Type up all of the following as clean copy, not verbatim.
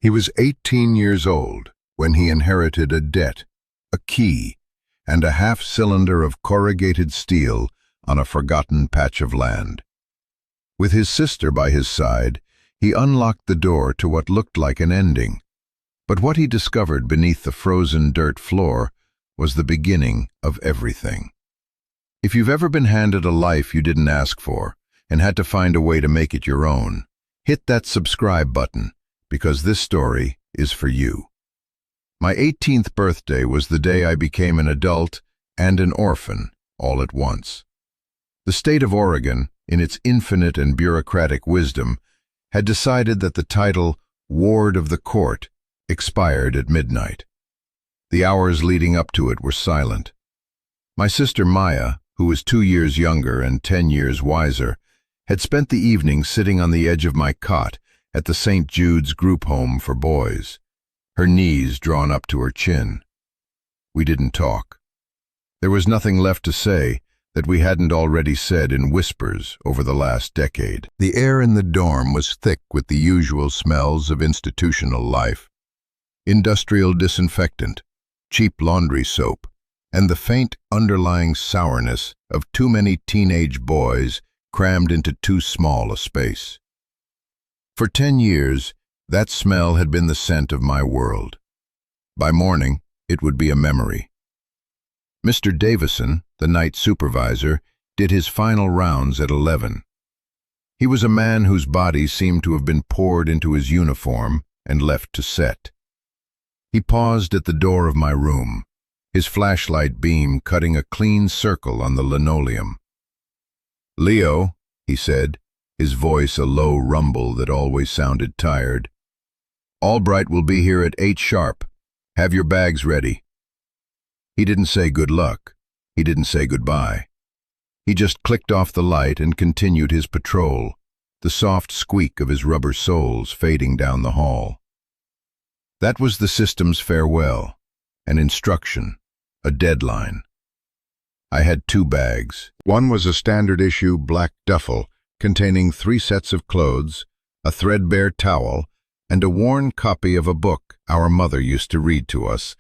He was 18 years old when he inherited a debt, a key, and a half-cylinder of corrugated steel on a forgotten patch of land. With his sister by his side, he unlocked the door to what looked like an ending. But what he discovered beneath the frozen dirt floor was the beginning of everything. If you've ever been handed a life you didn't ask for and had to find a way to make it your own, hit that subscribe button, because this story is for you. My 18th birthday was the day I became an adult and an orphan all at once. The state of Oregon, in its infinite and bureaucratic wisdom, had decided that the title Ward of the Court expired at midnight. The hours leading up to it were silent. My sister Maya, who was 2 years younger and 10 years wiser, had spent the evening sitting on the edge of my cot at the St. Jude's group home for boys, her knees drawn up to her chin. We didn't talk. There was nothing left to say that we hadn't already said in whispers over the last decade. The air in the dorm was thick with the usual smells of institutional life: industrial disinfectant, cheap laundry soap, and the faint underlying sourness of too many teenage boys crammed into too small a space. For 10 years, that smell had been the scent of my world. By morning, it would be a memory. Mr. Davison, the night supervisor, did his final rounds at 11. He was a man whose body seemed to have been poured into his uniform and left to set. He paused at the door of my room, his flashlight beam cutting a clean circle on the linoleum. "Leo," he said, his voice a low rumble that always sounded tired. "Albright will be here at 8 sharp. Have your bags ready." He didn't say good luck. He didn't say goodbye. He just clicked off the light and continued his patrol, the soft squeak of his rubber soles fading down the hall. That was the system's farewell, an instruction, a deadline. I had 2 bags. One was a standard-issue black duffel containing 3 sets of clothes, a threadbare towel, and a worn copy of a book our mother used to read to us,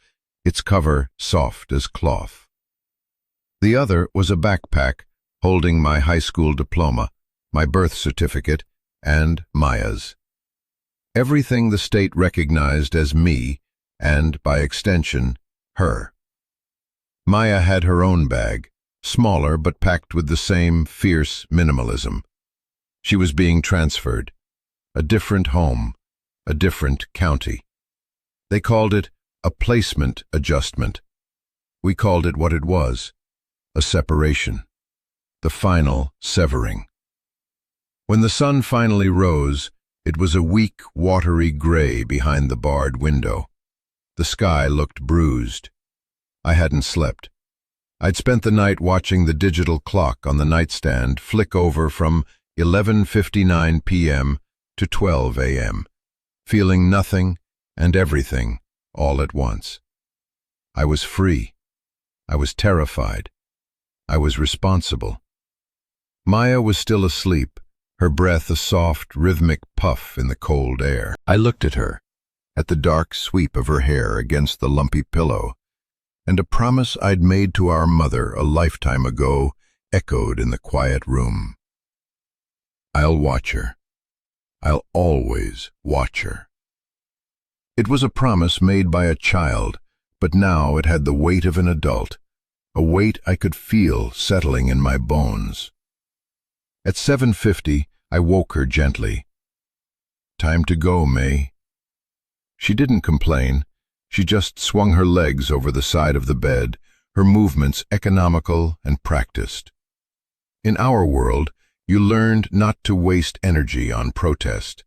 its cover soft as cloth. The other was a backpack holding my high school diploma, my birth certificate, and Maya's. Everything the state recognized as me, and, by extension, her. Maya had her own bag, smaller but packed with the same fierce minimalism. She was being transferred. A different home, a different county. They called it a placement adjustment. We called it what it was, a separation, the final severing. When the sun finally rose, it was a weak, watery gray behind the barred window. The sky looked bruised. I hadn't slept. I'd spent the night watching the digital clock on the nightstand flick over from 11:59 p.m. to 12 a.m., feeling nothing and everything all at once. I was free. I was terrified. I was responsible. Maya was still asleep, her breath a soft, rhythmic puff in the cold air. I looked at her, at the dark sweep of her hair against the lumpy pillow, and a promise I'd made to our mother a lifetime ago echoed in the quiet room. I'll watch her. I'll always watch her. It was a promise made by a child, but now it had the weight of an adult, a weight I could feel settling in my bones. At 7:50, I woke her gently. "Time to go, May." She didn't complain. She just swung her legs over the side of the bed, her movements economical and practiced. In our world, you learned not to waste energy on protest.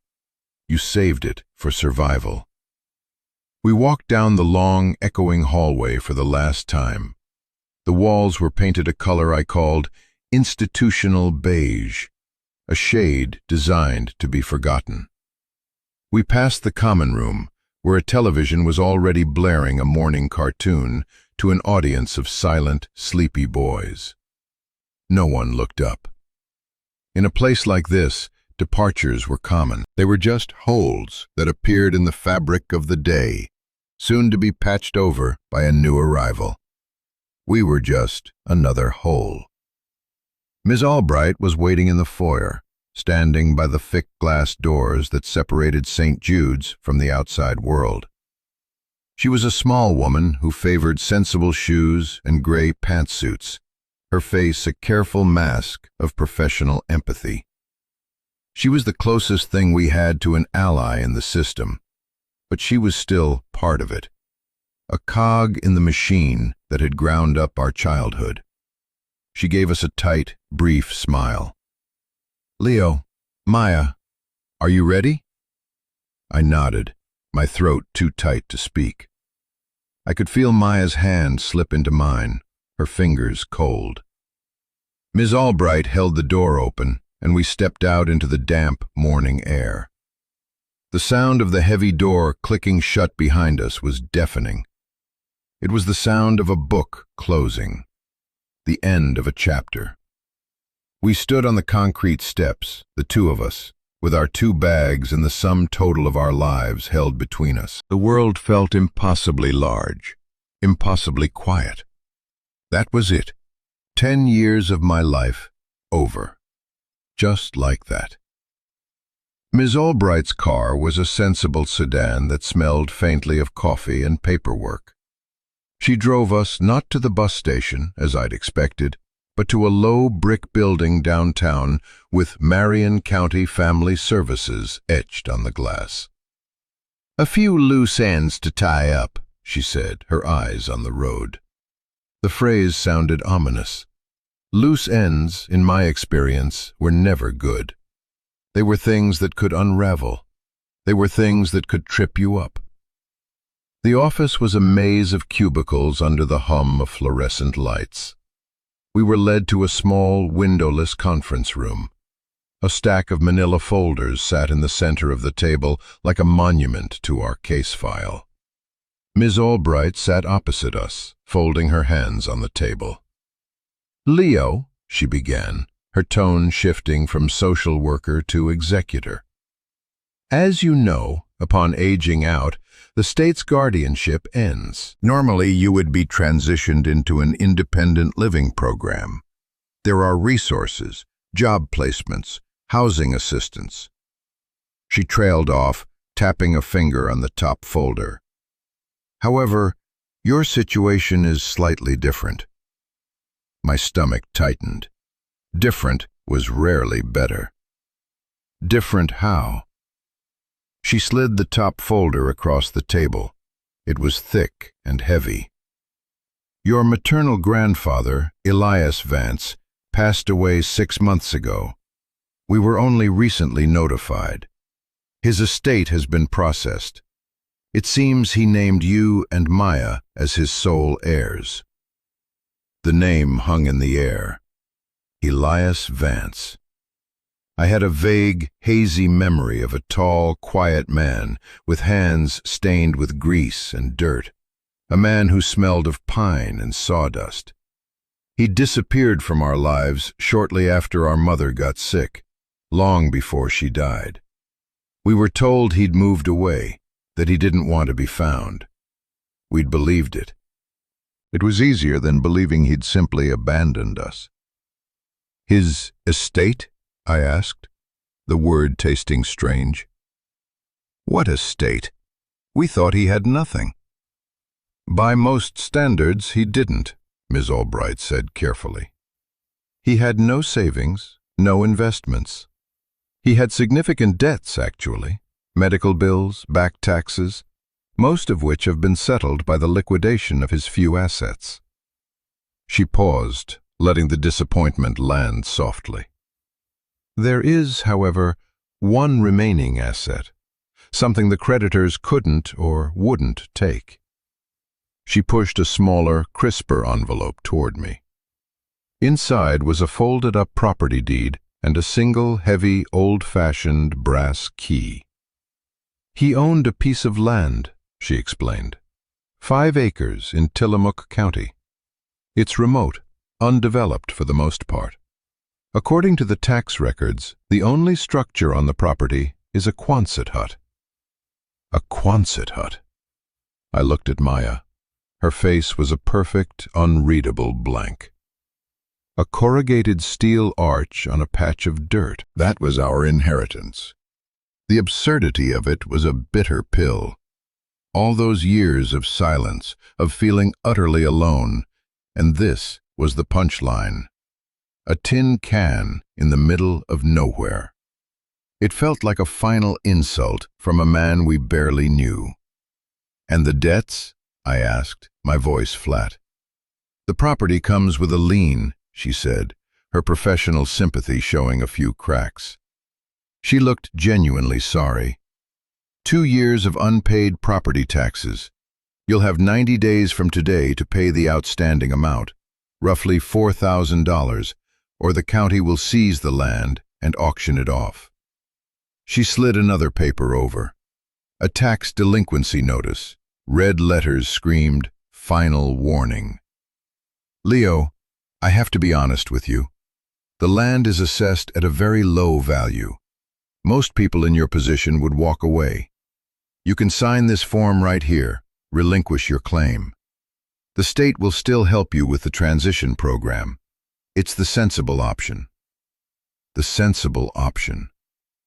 You saved it for survival. We walked down the long, echoing hallway for the last time. The walls were painted a color I called institutional beige, a shade designed to be forgotten. We passed the common room, where a television was already blaring a morning cartoon to an audience of silent, sleepy boys. No one looked up. In a place like this, departures were common. They were just holes that appeared in the fabric of the day, soon to be patched over by a new arrival. We were just another hole. Miss Albright was waiting in the foyer, standing by the thick glass doors that separated St. Jude's from the outside world. She was a small woman who favored sensible shoes and gray pantsuits, her face a careful mask of professional empathy. She was the closest thing we had to an ally in the system, but she was still part of it, a cog in the machine that had ground up our childhood. She gave us a tight, brief smile. "Leo, Maya, are you ready?" I nodded, my throat too tight to speak. I could feel Maya's hand slip into mine, her fingers cold. Ms. Albright held the door open, and we stepped out into the damp morning air. The sound of the heavy door clicking shut behind us was deafening. It was the sound of a book closing, the end of a chapter. We stood on the concrete steps, the two of us, with our two bags and the sum total of our lives held between us. The world felt impossibly large, impossibly quiet. That was it. 10 years of my life over. Just like that. Ms. Albright's car was a sensible sedan that smelled faintly of coffee and paperwork. She drove us not to the bus station, as I'd expected, but to a low brick building downtown with Marion County Family Services etched on the glass. "A few loose ends to tie up," she said, her eyes on the road. The phrase sounded ominous. Loose ends, in my experience, were never good. They were things that could unravel. They were things that could trip you up. The office was a maze of cubicles under the hum of fluorescent lights. We were led to a small, windowless conference room. A stack of manila folders sat in the center of the table like a monument to our case file. Ms. Albright sat opposite us, folding her hands on the table. "Leo," she began, her tone shifting from social worker to executor. "As you know, upon aging out, the state's guardianship ends. Normally, you would be transitioned into an independent living program. There are resources, job placements, housing assistance." She trailed off, tapping a finger on the top folder. "However, your situation is slightly different." My stomach tightened. Different was rarely better. Different how? She slid the top folder across the table. It was thick and heavy. "Your maternal grandfather, Elias Vance, passed away 6 months ago. We were only recently notified. His estate has been processed. It seems he named you and Maya as his sole heirs." The name hung in the air. Elias Vance. I had a vague, hazy memory of a tall, quiet man with hands stained with grease and dirt, a man who smelled of pine and sawdust. He disappeared from our lives shortly after our mother got sick, long before she died. We were told he'd moved away, that he didn't want to be found. We'd believed it. It was easier than believing he'd simply abandoned us. "His estate?" I asked, the word tasting strange. "What estate? We thought he had nothing." "By most standards, he didn't," Ms. Albright said carefully. "He had no savings, no investments. He had significant debts, actually, medical bills, back taxes, most of which have been settled by the liquidation of his few assets." She paused, letting the disappointment land softly. "There is, however, one remaining asset, something the creditors couldn't or wouldn't take." She pushed a smaller, crisper envelope toward me. Inside was a folded-up property deed and a single, heavy, old-fashioned brass key. "He owned a piece of land," she explained. 5 acres in Tillamook County. It's remote, undeveloped for the most part. According to the tax records, the only structure on the property is a Quonset hut. A Quonset hut. I looked at Maya. Her face was a perfect, unreadable blank. A corrugated steel arch on a patch of dirt. That was our inheritance. The absurdity of it was a bitter pill. All those years of silence, of feeling utterly alone, and this was the punchline. A tin can in the middle of nowhere. It felt like a final insult from a man we barely knew. "And the debts?" I asked, my voice flat. "The property comes with a lien," she said, her professional sympathy showing a few cracks. She looked genuinely sorry. 2 years of unpaid property taxes. You'll have 90 days from today to pay the outstanding amount, roughly $4,000, or the county will seize the land and auction it off. She slid another paper over. A tax delinquency notice. Red letters screamed, "Final warning." "Leo, I have to be honest with you. The land is assessed at a very low value. Most people in your position would walk away. You can sign this form right here, relinquish your claim. The state will still help you with the transition program. It's the sensible option." The sensible option.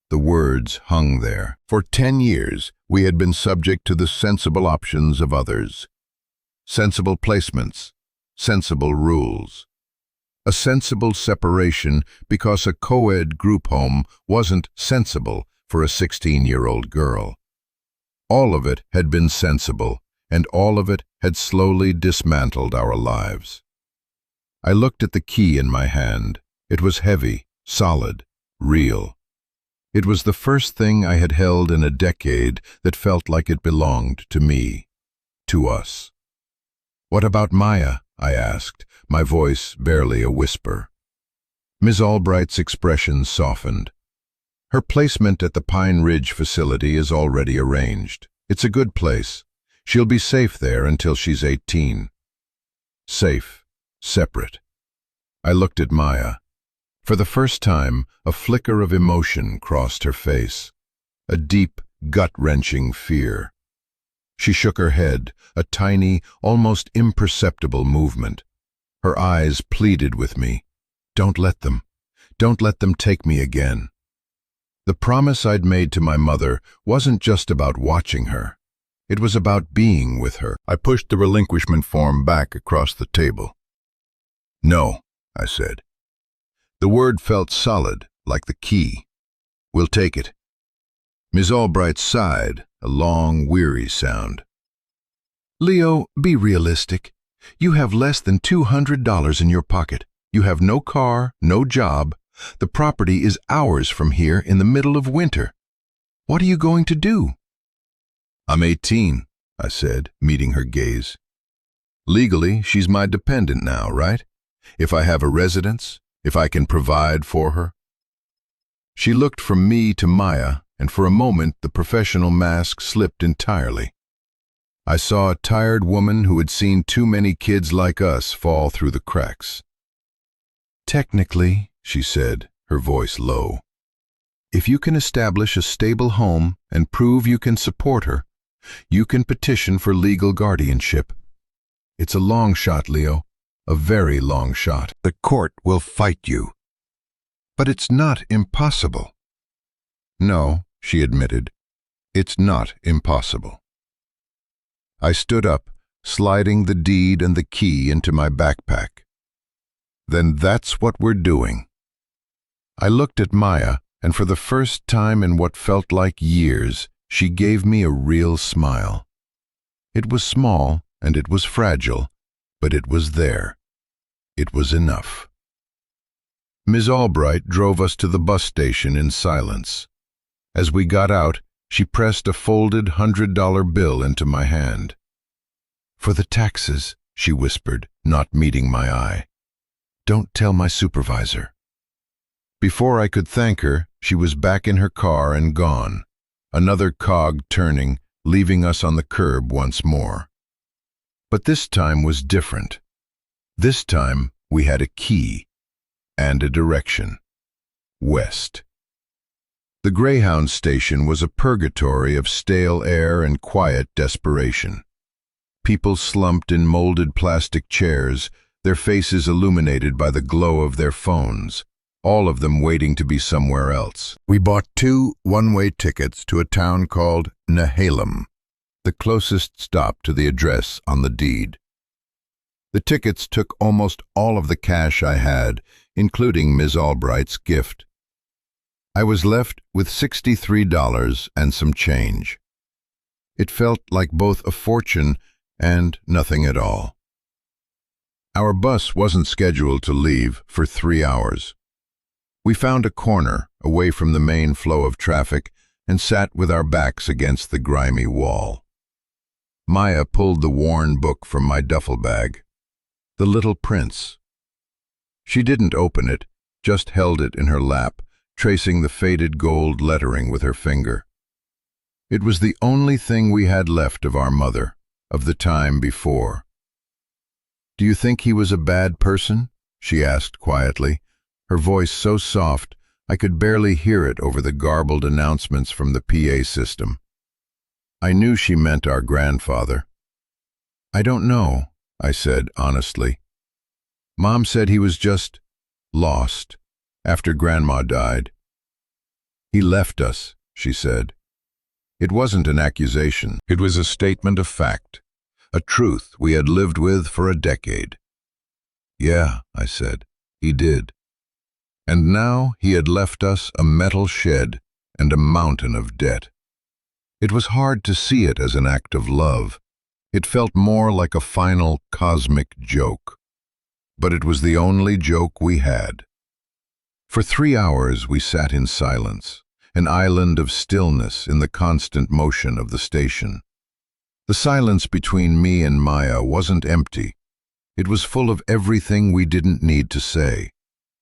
The words hung there. For 10 years, we had been subject to the sensible options of others. Sensible placements, sensible rules. A sensible separation because a co-ed group home wasn't sensible for a 16-year-old girl. All of it had been sensible, and all of it had slowly dismantled our lives. I looked at the key in my hand. It was heavy, solid, real. It was the first thing I had held in a decade that felt like it belonged to me, to us. "What about Maya?" I asked, my voice barely a whisper. Ms. Albright's expression softened. "Her placement at the Pine Ridge facility is already arranged. It's a good place. She'll be safe there until she's 18. Safe, separate." I looked at Maya. For the first time, a flicker of emotion crossed her face, a deep, gut-wrenching fear. She shook her head, a tiny, almost imperceptible movement. Her eyes pleaded with me. Don't let them take me again." The promise I'd made to my mother wasn't just about watching her. It was about being with her. I pushed the relinquishment form back across the table. "No," I said. The word felt solid, like the key. "We'll take it." Ms. Albright sighed, a long, weary sound. "Leo, be realistic. You have less than $200 in your pocket. You have no car, no job. The property is hours from here in the middle of winter. What are you going to do?" "I'm 18, I said, meeting her gaze. "Legally, she's my dependent now, right? If I have a residence, if I can provide for her." She looked from me to Maya, and for a moment the professional mask slipped entirely. I saw a tired woman who had seen too many kids like us fall through the cracks. "Technically," she said, her voice low, "if you can establish a stable home and prove you can support her, you can petition for legal guardianship. It's a long shot, Leo, a very long shot. The court will fight you. But it's not impossible." "No," she admitted, "it's not impossible." I stood up, sliding the deed and the key into my backpack. "Then that's what we're doing." I looked at Maya, and for the first time in what felt like years, she gave me a real smile. It was small, and it was fragile, but it was there. It was enough. Ms. Albright drove us to the bus station in silence. As we got out, she pressed a folded $100 bill into my hand. "For the taxes," she whispered, not meeting my eye. "Don't tell my supervisor." Before I could thank her, she was back in her car and gone, another cog turning, leaving us on the curb once more. But this time was different. This time we had a key. and a direction: west. The Greyhound station was a purgatory of stale air and quiet desperation. People slumped in molded plastic chairs, their faces illuminated by the glow of their phones, all of them waiting to be somewhere else. We bought 2 one-way tickets to a town called Nehalem, the closest stop to the address on the deed. The tickets took almost all of the cash I had, including Ms. Albright's gift. I was left with $63 and some change. It felt like both a fortune and nothing at all. Our bus wasn't scheduled to leave for 3 hours. We found a corner away from the main flow of traffic and sat with our backs against the grimy wall. Maya pulled the worn book from my duffel bag, The Little Prince. She didn't open it, just held it in her lap, tracing the faded gold lettering with her finger. It was the only thing we had left of our mother, of the time before. "Do you think he was a bad person?" she asked quietly, her voice so soft I could barely hear it over the garbled announcements from the PA system. I knew she meant our grandfather. "I don't know," I said honestly. "Mom said he was just lost after Grandma died." "He left us," she said. It wasn't an accusation. It was a statement of fact, a truth we had lived with for a decade. "Yeah," I said, "he did." And now he had left us a metal shed and a mountain of debt. It was hard to see it as an act of love. It felt more like a final cosmic joke. But it was the only joke we had. For 3 hours we sat in silence, an island of stillness in the constant motion of the station. The silence between me and Maya wasn't empty. It was full of everything we didn't need to say.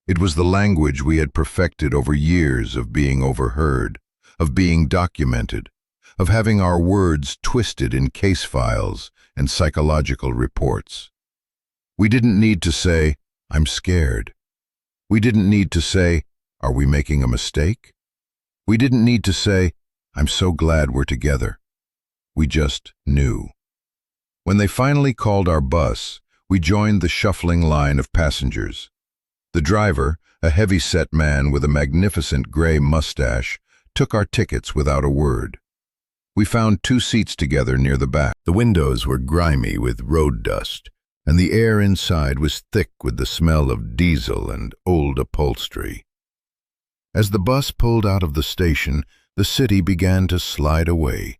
It was the language we had perfected over years of being overheard, of being documented, of having our words twisted in case files and psychological reports. We didn't need to say, "I'm scared." We didn't need to say, "Are we making a mistake?" We didn't need to say, "I'm so glad we're together." We just knew. When they finally called our bus, we joined the shuffling line of passengers. The driver, a heavy-set man with a magnificent gray mustache, took our tickets without a word. We found 2 seats together near the back. The windows were grimy with road dust, and the air inside was thick with the smell of diesel and old upholstery. As the bus pulled out of the station, the city began to slide away.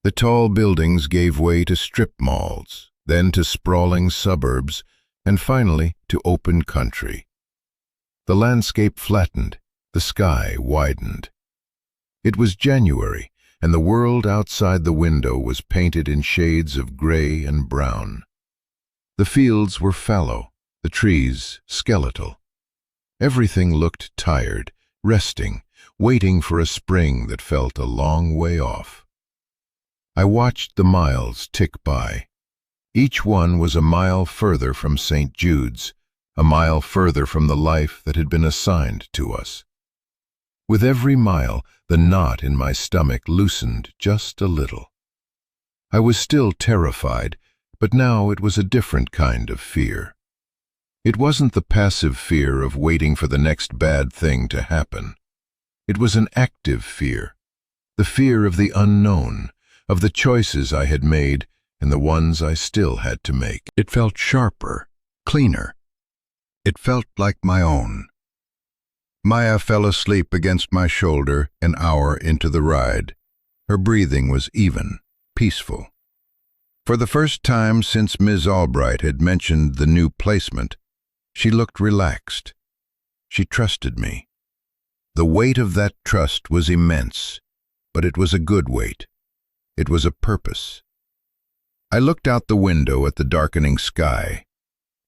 The tall buildings gave way to strip malls, then to sprawling suburbs, and finally to open country. The landscape flattened, the sky widened. It was January, and the world outside the window was painted in shades of gray and brown. The fields were fallow, the trees skeletal. Everything looked tired, resting, waiting for a spring that felt a long way off. I watched the miles tick by. Each one was a mile further from St. Jude's, a mile further from the life that had been assigned to us. With every mile, the knot in my stomach loosened just a little. I was still terrified, but now it was a different kind of fear. It wasn't the passive fear of waiting for the next bad thing to happen. It was an active fear, the fear of the unknown, of the choices I had made and the ones I still had to make. It felt sharper, cleaner. It felt like my own. Maya fell asleep against my shoulder an hour into the ride. Her breathing was even, peaceful. For the first time since Ms. Albright had mentioned the new placement, she looked relaxed. She trusted me. The weight of that trust was immense, but it was a good weight. It was a purpose. I looked out the window at the darkening sky.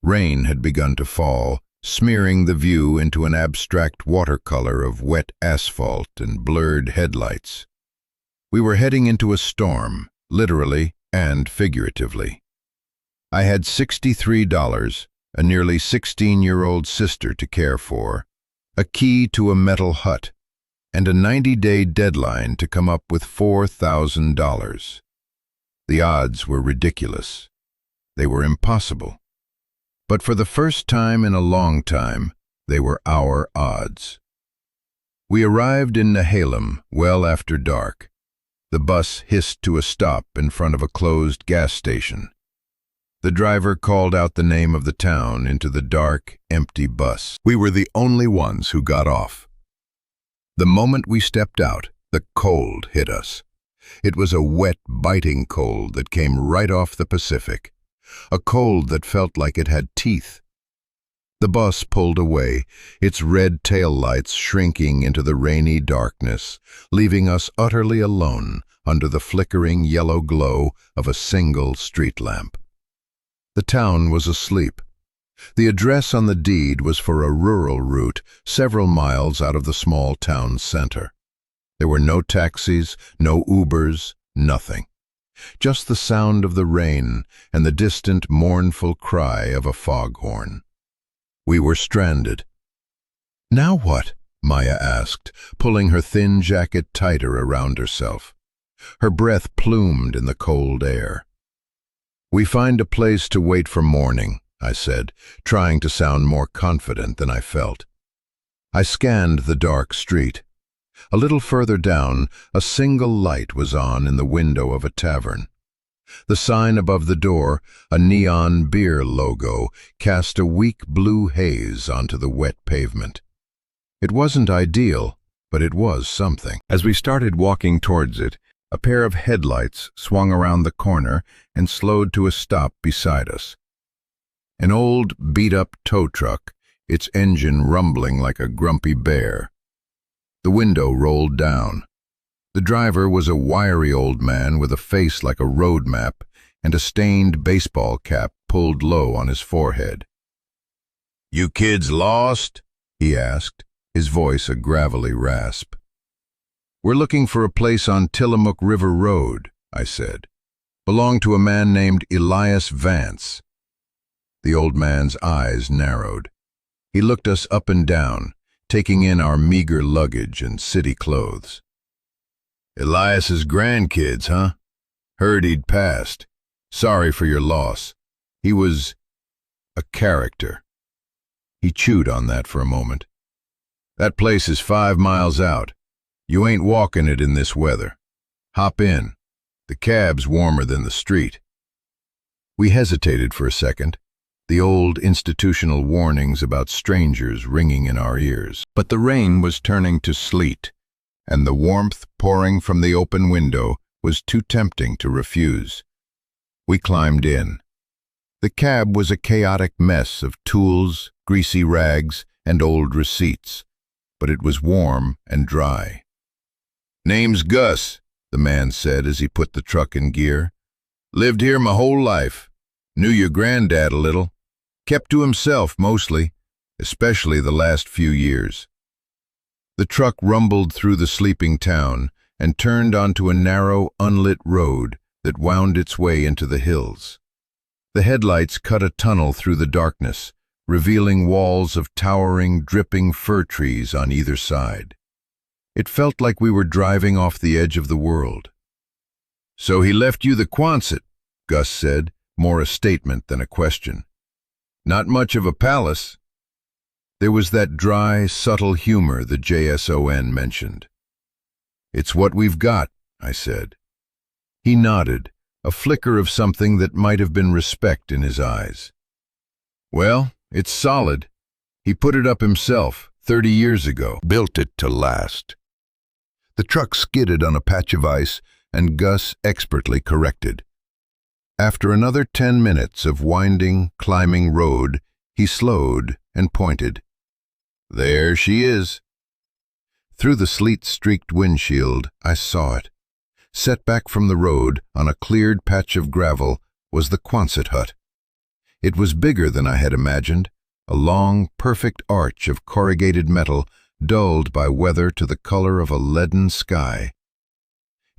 Rain had begun to fall, smearing the view into an abstract watercolor of wet asphalt and blurred headlights. We were heading into a storm, literally and figuratively. I had $63, a nearly 16-year-old sister to care for, a key to a metal hut, and a 90-day deadline to come up with $4,000. The odds were ridiculous. They were impossible. But for the first time in a long time, they were our odds. We arrived in Nehalem well after dark. The bus hissed to a stop in front of a closed gas station. The driver called out the name of the town into the dark, empty bus. We were the only ones who got off. The moment we stepped out, the cold hit us. It was a wet, biting cold that came right off the Pacific, a cold that felt like it had teeth. The bus pulled away, its red taillights shrinking into the rainy darkness, leaving us utterly alone under the flickering yellow glow of a single street lamp. The town was asleep. The address on the deed was for a rural route several miles out of the small town center. There were no taxis, no Ubers, nothing. Just the sound of the rain and the distant, mournful cry of a foghorn. We were stranded. "Now what?" Maya asked, pulling her thin jacket tighter around herself. Her breath plumed in the cold air. "We find a place to wait for morning," I said, trying to sound more confident than I felt. I scanned the dark street. A little further down, a single light was on in the window of a tavern. The sign above the door, a neon beer logo, cast a weak blue haze onto the wet pavement. It wasn't ideal, but it was something. As we started walking towards it, a pair of headlights swung around the corner and slowed to a stop beside us. An old, beat-up tow truck, its engine rumbling like a grumpy bear. The window rolled down. The driver was a wiry old man with a face like a road map and a stained baseball cap pulled low on his forehead. "You kids lost?" he asked, his voice a gravelly rasp. "We're looking for a place on Tillamook River Road," I said. "Belonged to a man named Elias Vance." The old man's eyes narrowed. He looked us up and down, taking in our meager luggage and city clothes. "Elias's grandkids, huh? Heard he'd passed. Sorry for your loss. He was a character." He chewed on that for a moment. "That place is 5 miles out. You ain't walking it in this weather. Hop in. The cab's warmer than the street." We hesitated for a second, the old institutional warnings about strangers ringing in our ears. But the rain was turning to sleet, and the warmth pouring from the open window was too tempting to refuse. We climbed in. The cab was a chaotic mess of tools, greasy rags, and old receipts, but it was warm and dry. "Name's Gus," the man said as he put the truck in gear. "Lived here my whole life. Knew your granddad a little. Kept to himself mostly, especially the last few years." The truck rumbled through the sleeping town and turned onto a narrow, unlit road that wound its way into the hills. The headlights cut a tunnel through the darkness, revealing walls of towering, dripping fir trees on either side. It felt like we were driving off the edge of the world. "So he left you the Quonset," Gus said, more a statement than a question. "Not much of a palace." There was that dry, subtle humor the JSON mentioned. "It's what we've got," I said. He nodded, a flicker of something that might have been respect in his eyes. "Well, it's solid. He put it up himself 30 years ago. Built it to last." The truck skidded on a patch of ice, and Gus expertly corrected. After another 10 minutes of winding, climbing road, he slowed and pointed. "There she is." Through the sleet-streaked windshield, I saw it. Set back from the road, on a cleared patch of gravel, was the Quonset hut. It was bigger than I had imagined, a long, perfect arch of corrugated metal, dulled by weather to the color of a leaden sky.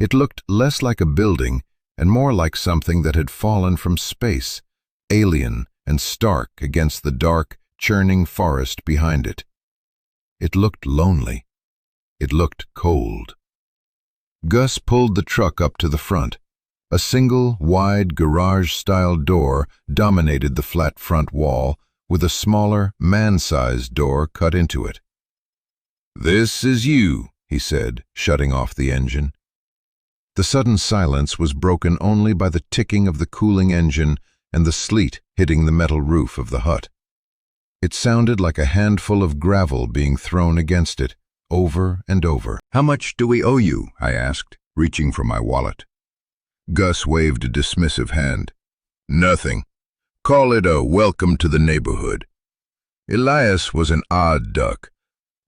It looked less like a building and more like something that had fallen from space, alien and stark against the dark, churning forest behind it. It looked lonely. It looked cold. Gus pulled the truck up to the front. A single, wide, garage-style door dominated the flat front wall, with a smaller, man-sized door cut into it. "This is you," he said, shutting off the engine. The sudden silence was broken only by the ticking of the cooling engine and the sleet hitting the metal roof of the hut. It sounded like a handful of gravel being thrown against it, over and over. "How much do we owe you?" I asked, reaching for my wallet. Gus waved a dismissive hand. "Nothing. Call it a welcome to the neighborhood. Elias was an odd duck,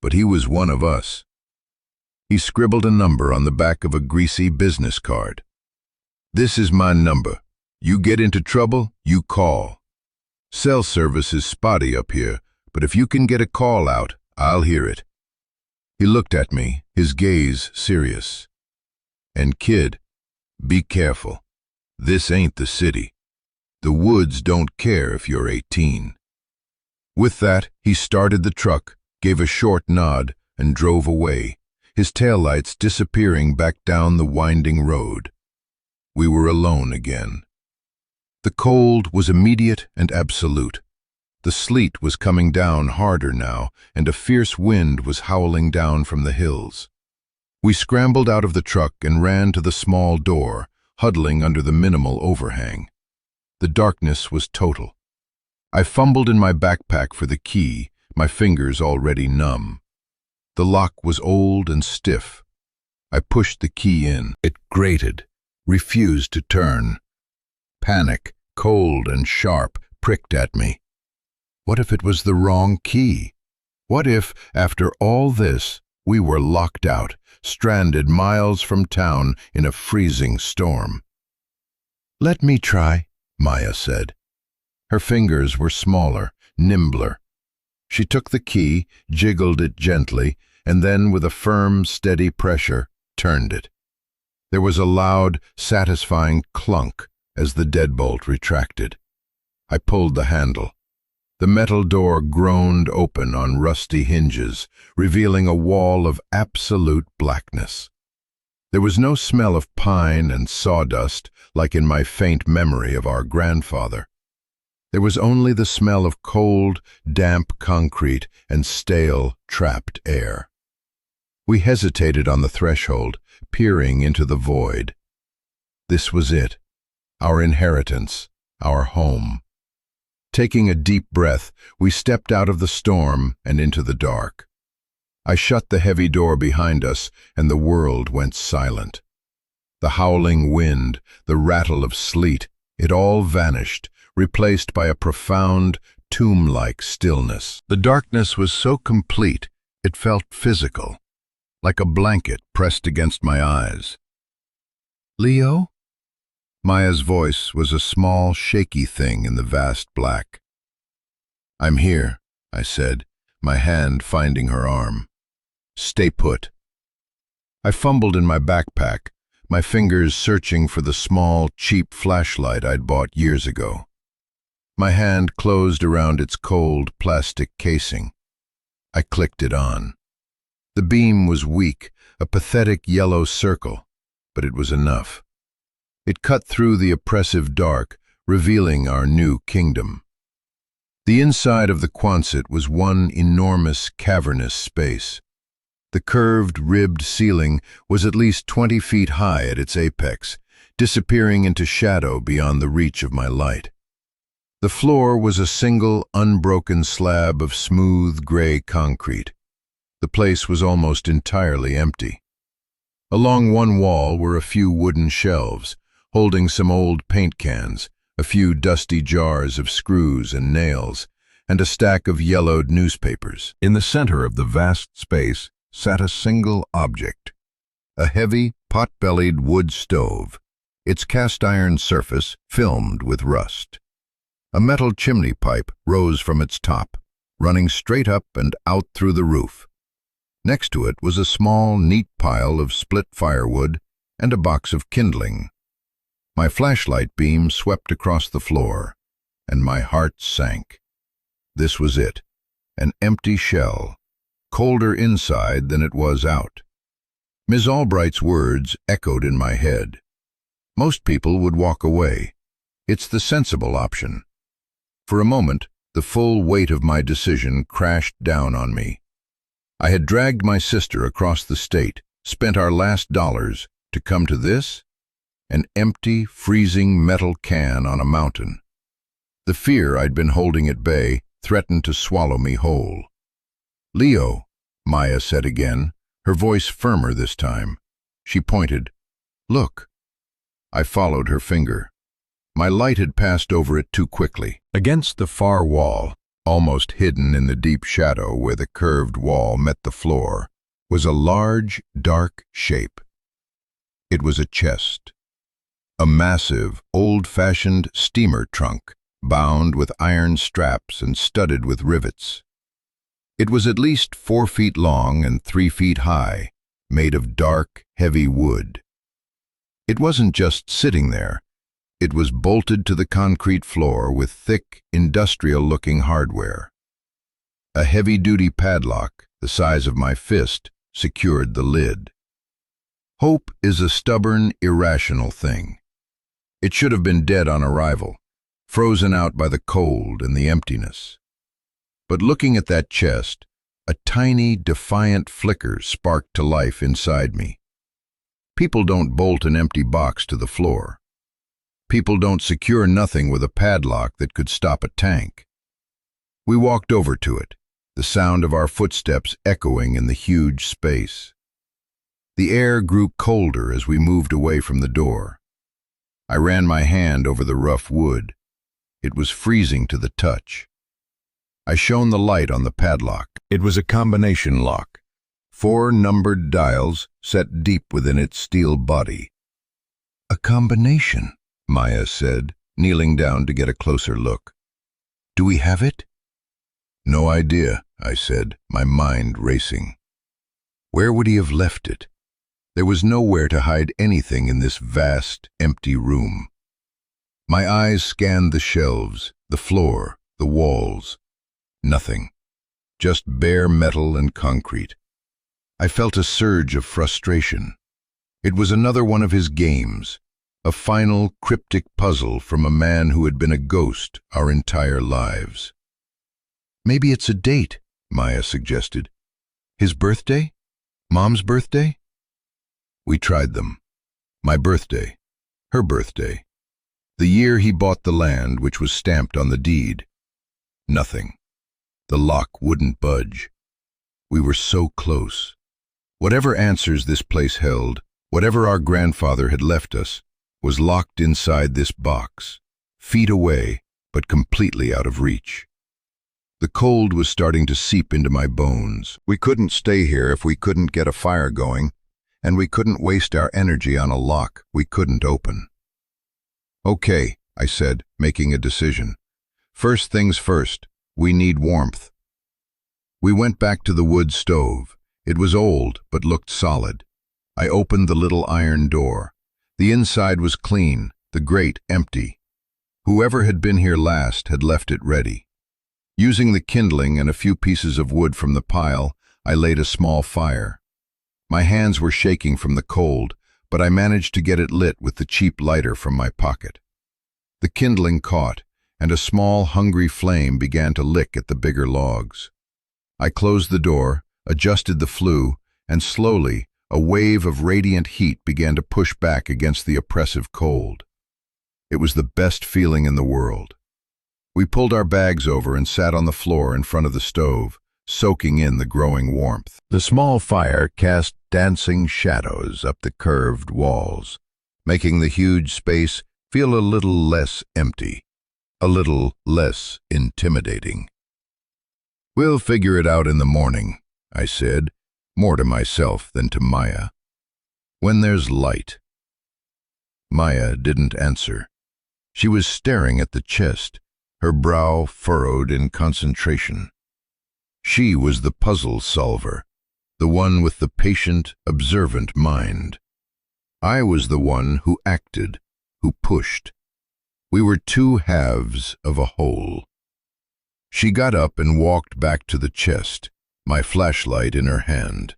but he was one of us." He scribbled a number on the back of a greasy business card. "This is my number. You get into trouble, you call. Cell service is spotty up here, but if you can get a call out, I'll hear it." He looked at me, his gaze serious. "And kid, be careful. This ain't the city. The woods don't care if you're 18. With that, he started the truck, gave a short nod, and drove away, his taillights disappearing back down the winding road. We were alone again. The cold was immediate and absolute. The sleet was coming down harder now, and a fierce wind was howling down from the hills. We scrambled out of the truck and ran to the small door, huddling under the minimal overhang. The darkness was total. I fumbled in my backpack for the key, my fingers already numb. The lock was old and stiff. I pushed the key in. It grated, refused to turn. Panic, cold and sharp, pricked at me. What if it was the wrong key? What if, after all this, we were locked out, stranded miles from town in a freezing storm? "Let me try," Maya said. Her fingers were smaller, nimbler. She took the key, jiggled it gently, and then with a firm, steady pressure, turned it. There was a loud, satisfying clunk as the deadbolt retracted. I pulled the handle. The metal door groaned open on rusty hinges, revealing a wall of absolute blackness. There was no smell of pine and sawdust like in my faint memory of our grandfather. There was only the smell of cold, damp concrete and stale, trapped air. We hesitated on the threshold, peering into the void. This was it, our inheritance, our home. Taking a deep breath, we stepped out of the storm and into the dark. I shut the heavy door behind us, and the world went silent. The howling wind, the rattle of sleet, it all vanished, replaced by a profound, tomb-like stillness. The darkness was so complete, it felt physical, like a blanket pressed against my eyes. "Leo?" Maya's voice was a small, shaky thing in the vast black. "I'm here," I said, my hand finding her arm. "Stay put." I fumbled in my backpack, my fingers searching for the small, cheap flashlight I'd bought years ago. My hand closed around its cold, plastic casing. I clicked it on. The beam was weak, a pathetic yellow circle, but it was enough. It cut through the oppressive dark, revealing our new kingdom. The inside of the Quonset was one enormous, cavernous space. The curved, ribbed ceiling was at least 20 feet high at its apex, disappearing into shadow beyond the reach of my light. The floor was a single, unbroken slab of smooth, gray concrete. The place was almost entirely empty. Along one wall were a few wooden shelves, holding some old paint cans, a few dusty jars of screws and nails, and a stack of yellowed newspapers. In the center of the vast space sat a single object, a heavy, pot-bellied wood stove, its cast-iron surface filmed with rust. A metal chimney pipe rose from its top, running straight up and out through the roof. Next to it was a small, neat pile of split firewood and a box of kindling. My flashlight beam swept across the floor, and my heart sank. This was it, an empty shell, colder inside than it was out. Ms. Albright's words echoed in my head. Most people would walk away. It's the sensible option. For a moment, the full weight of my decision crashed down on me. I had dragged my sister across the state, spent our last dollars, to come to this? An empty, freezing metal can on a mountain. The fear I'd been holding at bay threatened to swallow me whole. "Leo," Maya said again, her voice firmer this time. She pointed. "Look." I followed her finger. My light had passed over it too quickly. Against the far wall, almost hidden in the deep shadow where the curved wall met the floor, was a large, dark shape. It was a chest. A massive, old-fashioned steamer trunk, bound with iron straps and studded with rivets. It was at least 4 feet long and 3 feet high, made of dark, heavy wood. It wasn't just sitting there. It was bolted to the concrete floor with thick, industrial-looking hardware. A heavy-duty padlock, the size of my fist, secured the lid. Hope is a stubborn, irrational thing. It should have been dead on arrival, frozen out by the cold and the emptiness. But looking at that chest, a tiny, defiant flicker sparked to life inside me. People don't bolt an empty box to the floor. People don't secure nothing with a padlock that could stop a tank. We walked over to it, the sound of our footsteps echoing in the huge space. The air grew colder as we moved away from the door. I ran my hand over the rough wood. It was freezing to the touch. I shone the light on the padlock. It was a combination lock, 4 numbered dials set deep within its steel body. "A combination," Maya said, kneeling down to get a closer look. "Do we have it?" "No idea," I said, my mind racing. Where would he have left it? There was nowhere to hide anything in this vast, empty room. My eyes scanned the shelves, the floor, the walls. Nothing. Just bare metal and concrete. I felt a surge of frustration. It was another one of his games, a final, cryptic puzzle from a man who had been a ghost our entire lives. "Maybe it's a date," Maya suggested. "His birthday? Mom's birthday?" We tried them. My birthday. Her birthday. The year he bought the land, which was stamped on the deed. Nothing. The lock wouldn't budge. We were so close. Whatever answers this place held, whatever our grandfather had left us, was locked inside this box, feet away, but completely out of reach. The cold was starting to seep into my bones. We couldn't stay here if we couldn't get a fire going, and we couldn't waste our energy on a lock we couldn't open. "Okay," I said, making a decision. "First things first, we need warmth." We went back to the wood stove. It was old, but looked solid. I opened the little iron door. The inside was clean, the grate empty. Whoever had been here last had left it ready. Using the kindling and a few pieces of wood from the pile, I laid a small fire. My hands were shaking from the cold, but I managed to get it lit with the cheap lighter from my pocket. The kindling caught, and a small, hungry flame began to lick at the bigger logs. I closed the door, adjusted the flue, and slowly, a wave of radiant heat began to push back against the oppressive cold. It was the best feeling in the world. We pulled our bags over and sat on the floor in front of the stove, soaking in the growing warmth. The small fire cast dancing shadows up the curved walls, making the huge space feel a little less empty, a little less intimidating. "We'll figure it out in the morning," I said, more to myself than to Maya. "When there's light." Maya didn't answer. She was staring at the chest, her brow furrowed in concentration. She was the puzzle solver, the one with the patient, observant mind. I was the one who acted, who pushed. We were two halves of a whole. She got up and walked back to the chest, my flashlight in her hand.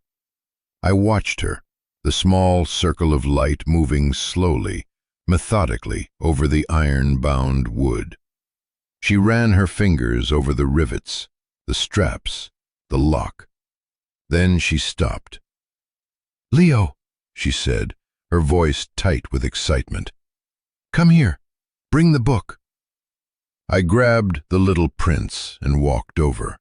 I watched her, the small circle of light moving slowly, methodically over the iron-bound wood. She ran her fingers over the rivets, the straps, the lock. Then she stopped. "Leo," she said, her voice tight with excitement. "Come here. Bring the book." I grabbed the little prince and walked over.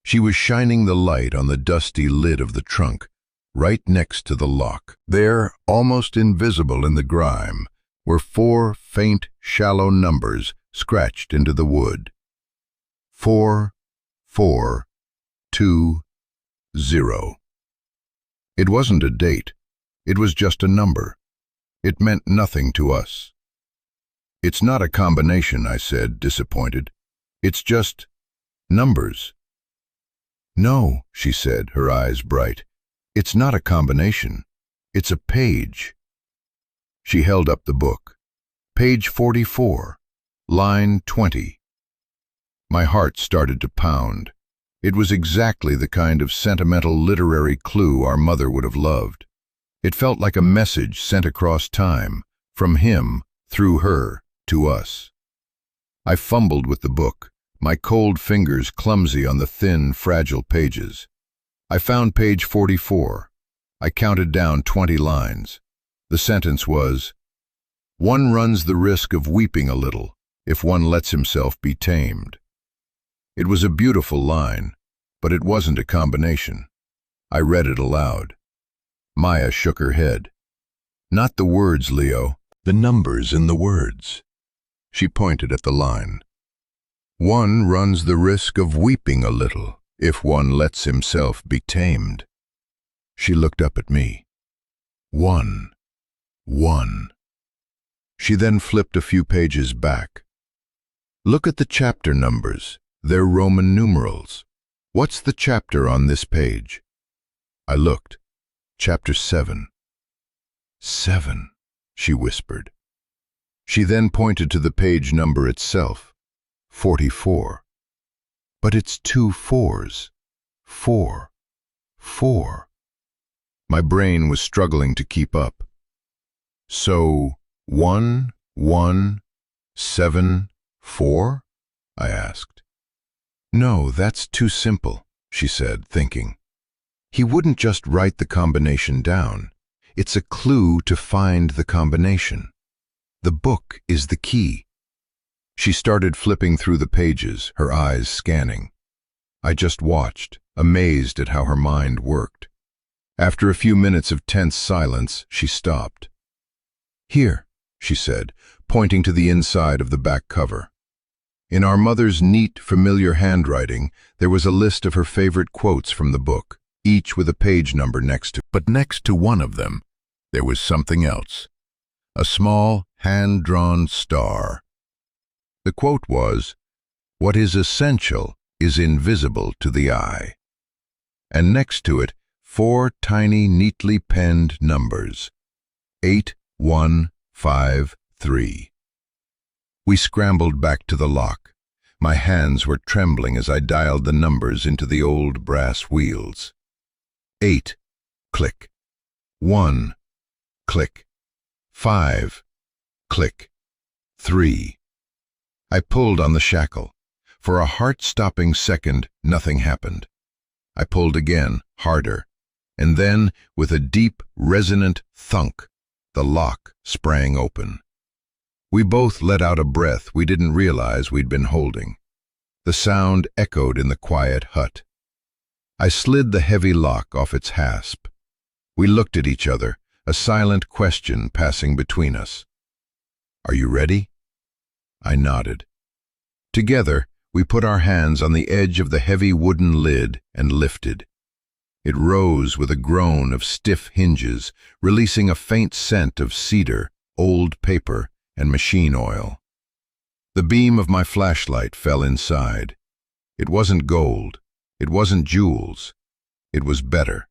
She was shining the light on the dusty lid of the trunk, right next to the lock. There, almost invisible in the grime, were 4 faint, shallow numbers scratched into the wood. 4, 4, 2, 0. It wasn't a date. It was just a number. It meant nothing to us. "It's not a combination," I said, disappointed. "It's just numbers." "No," she said, her eyes bright. "It's not a combination. It's a page." She held up the book. "Page 44, line 20. My heart started to pound. It was exactly the kind of sentimental literary clue our mother would have loved. It felt like a message sent across time, from him, through her, to us. I fumbled with the book, my cold fingers clumsy on the thin, fragile pages. I found page 44. I counted down 20 lines. The sentence was, "One runs the risk of weeping a little if one lets himself be tamed." It was a beautiful line, but it wasn't a combination. I read it aloud. Maya shook her head. "Not the words, Leo, the numbers in the words." She pointed at the line. "One runs the risk of weeping a little if one lets himself be tamed." She looked up at me. "One. She then flipped a few pages back. "Look at the chapter numbers. They're Roman numerals. What's the chapter on this page?" I looked. "Chapter 7. 7, she whispered. She then pointed to the page number itself, 44. "But it's 2 4s. 4. My brain was struggling to keep up. "So, 1, 1, 7, 4? I asked. "No, that's too simple," she said, thinking. "He wouldn't just write the combination down. It's a clue to find the combination. The book is the key." She started flipping through the pages, her eyes scanning. I just watched, amazed at how her mind worked. After a few minutes of tense silence, she stopped. "Here," she said, pointing to the inside of the back cover. In our mother's neat, familiar handwriting, there was a list of her favorite quotes from the book, each with a page number next to. But next to one of them, there was something else. A small, hand-drawn star. The quote was, "What is essential is invisible to the eye." And next to it, 4 tiny, neatly penned numbers, 8153. We scrambled back to the lock. My hands were trembling as I dialed the numbers into the old brass wheels. 8, click. 1, click. 5, click. 3. I pulled on the shackle. For a heart-stopping second, nothing happened. I pulled again, harder, and then, with a deep, resonant thunk, the lock sprang open. We both let out a breath we didn't realize we'd been holding. The sound echoed in the quiet hut. I slid the heavy lock off its hasp. We looked at each other, a silent question passing between us. "Are you ready?" I nodded. Together, we put our hands on the edge of the heavy wooden lid and lifted. It rose with a groan of stiff hinges, releasing a faint scent of cedar, old paper, and machine oil. The beam of my flashlight fell inside. It wasn't gold. It wasn't jewels. It was better.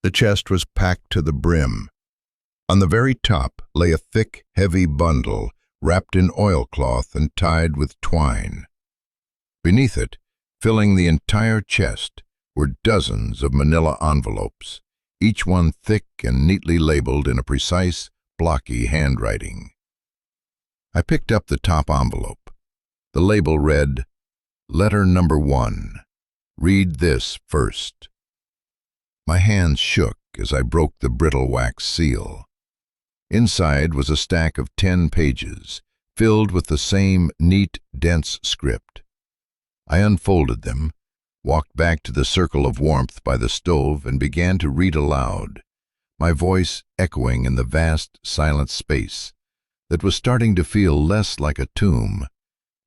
The chest was packed to the brim. On the very top lay a thick, heavy bundle wrapped in oilcloth and tied with twine. Beneath it, filling the entire chest, were dozens of manila envelopes, each one thick and neatly labeled in a precise, blocky handwriting. I picked up the top envelope. The label read, "Letter number 1. Read this first." My hands shook as I broke the brittle wax seal. Inside was a stack of 10 pages, filled with the same neat, dense script. I unfolded them, walked back to the circle of warmth by the stove, and began to read aloud, my voice echoing in the vast, silent space that was starting to feel less like a tomb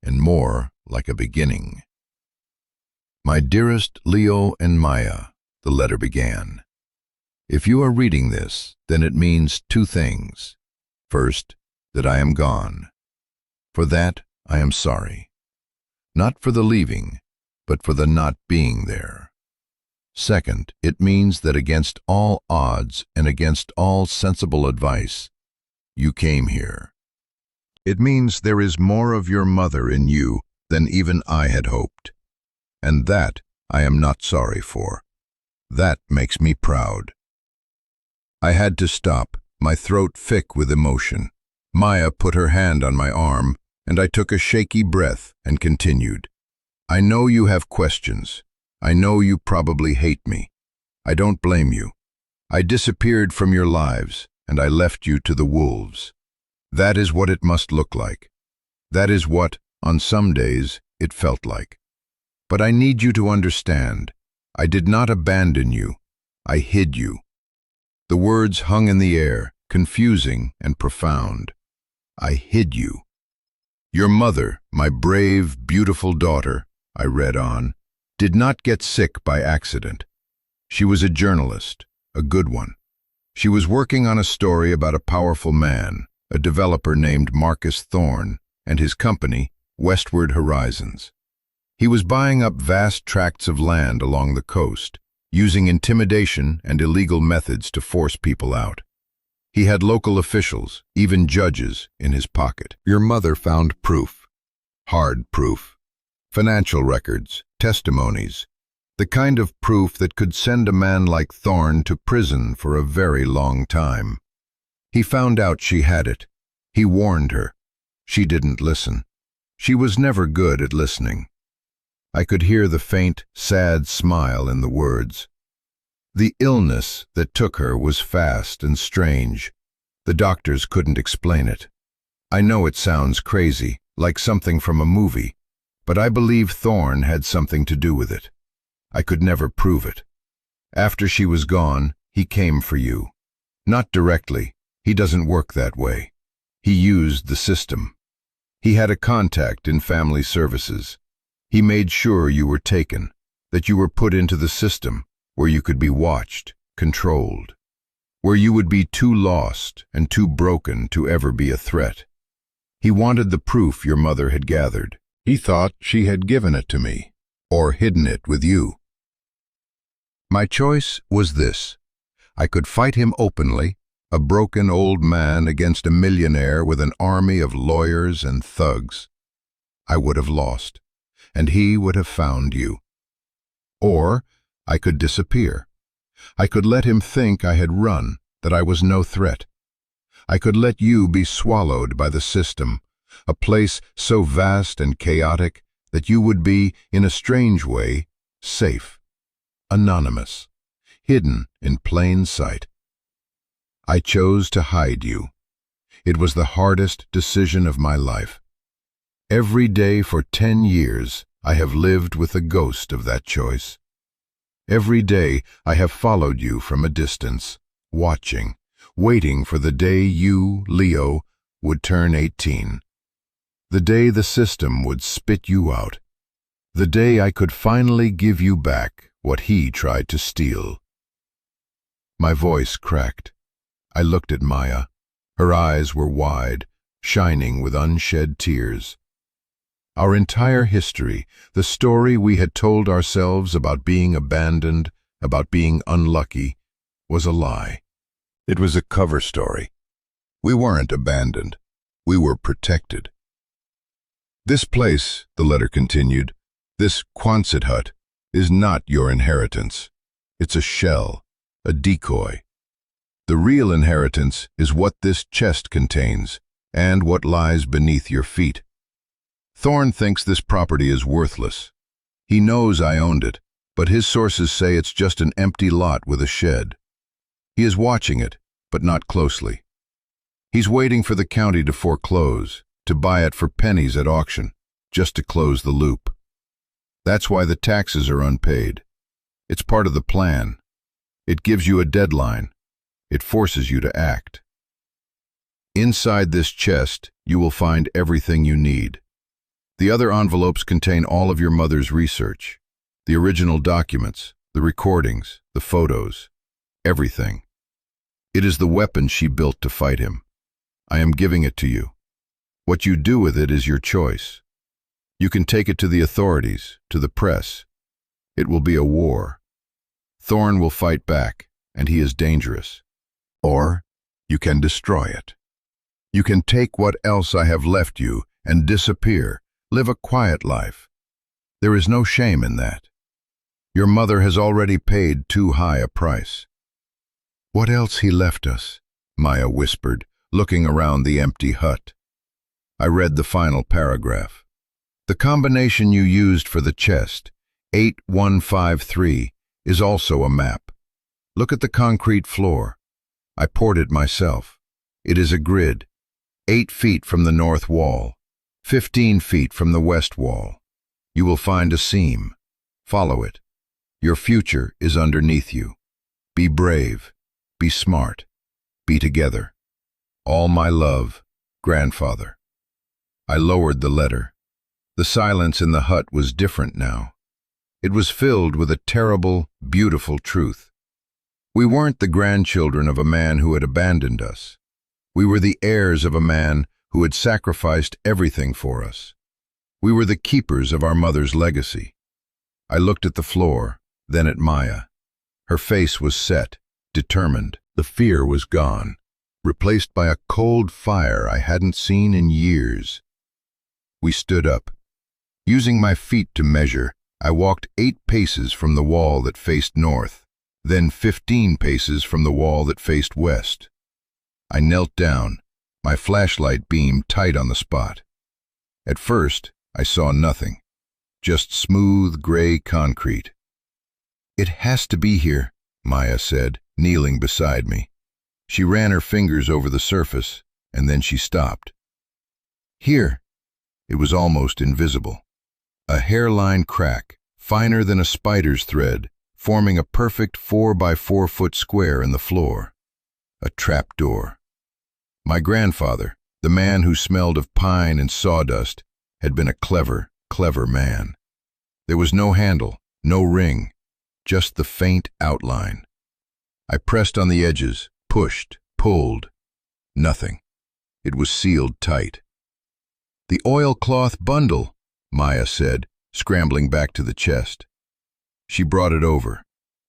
and more like a beginning. "My dearest Leo and Maya," the letter began. "If you are reading this, then it means 2 things. First, that I am gone. For that, I am sorry. Not for the leaving, but for the not being there. Second, it means that against all odds and against all sensible advice, you came here. It means there is more of your mother in you than even I had hoped. And that I am not sorry for. That makes me proud." I had to stop, my throat thick with emotion. Maya put her hand on my arm, and I took a shaky breath and continued. "I know you have questions. I know you probably hate me. I don't blame you. I disappeared from your lives, and I left you to the wolves. That is what it must look like. That is what, on some days, it felt like. But I need you to understand, I did not abandon you. I hid you." The words hung in the air, confusing and profound. I hid you. "Your mother, my brave, beautiful daughter," I read on, "did not get sick by accident. She was a journalist, a good one. She was working on a story about a powerful man, a developer named Marcus Thorne, and his company, Westward Horizons. He was buying up vast tracts of land along the coast, using intimidation and illegal methods to force people out. He had local officials, even judges, in his pocket. Your mother found proof. Hard proof. Financial records, testimonies. The kind of proof that could send a man like Thorne to prison for a very long time. He found out she had it. He warned her. She didn't listen. She was never good at listening. I could hear the faint, sad smile in the words. The illness that took her was fast and strange. The doctors couldn't explain it. I know it sounds crazy, like something from a movie, but I believe Thorne had something to do with it. I could never prove it. After she was gone, he came for you. Not directly. He doesn't work that way. He used the system. He had a contact in family services. He made sure you were taken, that you were put into the system where you could be watched, controlled, where you would be too lost and too broken to ever be a threat. He wanted the proof your mother had gathered. He thought she had given it to me, or hidden it with you. My choice was this. I could fight him openly, a broken old man against a millionaire with an army of lawyers and thugs. I would have lost, and he would have found you. Or I could disappear. I could let him think I had run, that I was no threat. I could let you be swallowed by the system, a place so vast and chaotic that you would be, in a strange way, safe, anonymous, hidden in plain sight. I chose to hide you. It was the hardest decision of my life. Every day for 10 years, I have lived with the ghost of that choice. Every day I have followed you from a distance, watching, waiting for the day you, Leo, would turn 18. The day the system would spit you out. The day I could finally give you back what he tried to steal. My voice cracked. I looked at Maya. Her eyes were wide, shining with unshed tears. Our entire history, the story we had told ourselves about being abandoned, about being unlucky, was a lie. It was a cover story. We weren't abandoned. We were protected. This place, the letter continued, this Quonset hut, is not your inheritance. It's a shell, a decoy. The real inheritance is what this chest contains and what lies beneath your feet. Thorn thinks this property is worthless. He knows I owned it, but his sources say it's just an empty lot with a shed. He is watching it, but not closely. He's waiting for the county to foreclose, to buy it for pennies at auction, just to close the loop. That's why the taxes are unpaid. It's part of the plan. It gives you a deadline. It forces you to act. Inside this chest, you will find everything you need. The other envelopes contain all of your mother's research, the original documents, the recordings, the photos, everything. It is the weapon she built to fight him. I am giving it to you. What you do with it is your choice. You can take it to the authorities, to the press. It will be a war. Thorn will fight back, and he is dangerous. Or you can destroy it. You can take what else I have left you and disappear, live a quiet life. There is no shame in that. Your mother has already paid too high a price. What else he left us? Maya whispered, looking around the empty hut. I read the final paragraph. The combination you used for the chest, 8153, is also a map. Look at the concrete floor. I poured it myself. It is a grid, 8 feet from the north wall, 15 feet from the west wall. You will find a seam. Follow it. Your future is underneath you. Be brave. Be smart. Be together. All my love, Grandfather. I lowered the letter. The silence in the hut was different now. It was filled with a terrible, beautiful truth. We weren't the grandchildren of a man who had abandoned us. We were the heirs of a man who had sacrificed everything for us. We were the keepers of our mother's legacy. I looked at the floor, then at Maya. Her face was set, determined. The fear was gone, replaced by a cold fire I hadn't seen in years. We stood up. Using my feet to measure, I walked 8 paces from the wall that faced north, then 15 paces from the wall that faced west. I knelt down, my flashlight beam tight on the spot. At first, I saw nothing, just smooth gray concrete. It has to be here, Maya said, kneeling beside me. She ran her fingers over the surface, and then she stopped. Here. It was almost invisible. A hairline crack, finer than a spider's thread, forming a perfect 4 by 4 foot square in the floor. A trap door. My grandfather, the man who smelled of pine and sawdust, had been a clever, clever man. There was no handle, no ring, just the faint outline. I pressed on the edges, pushed, pulled. Nothing. It was sealed tight. The oilcloth bundle, Maya said, scrambling back to the chest. She brought it over.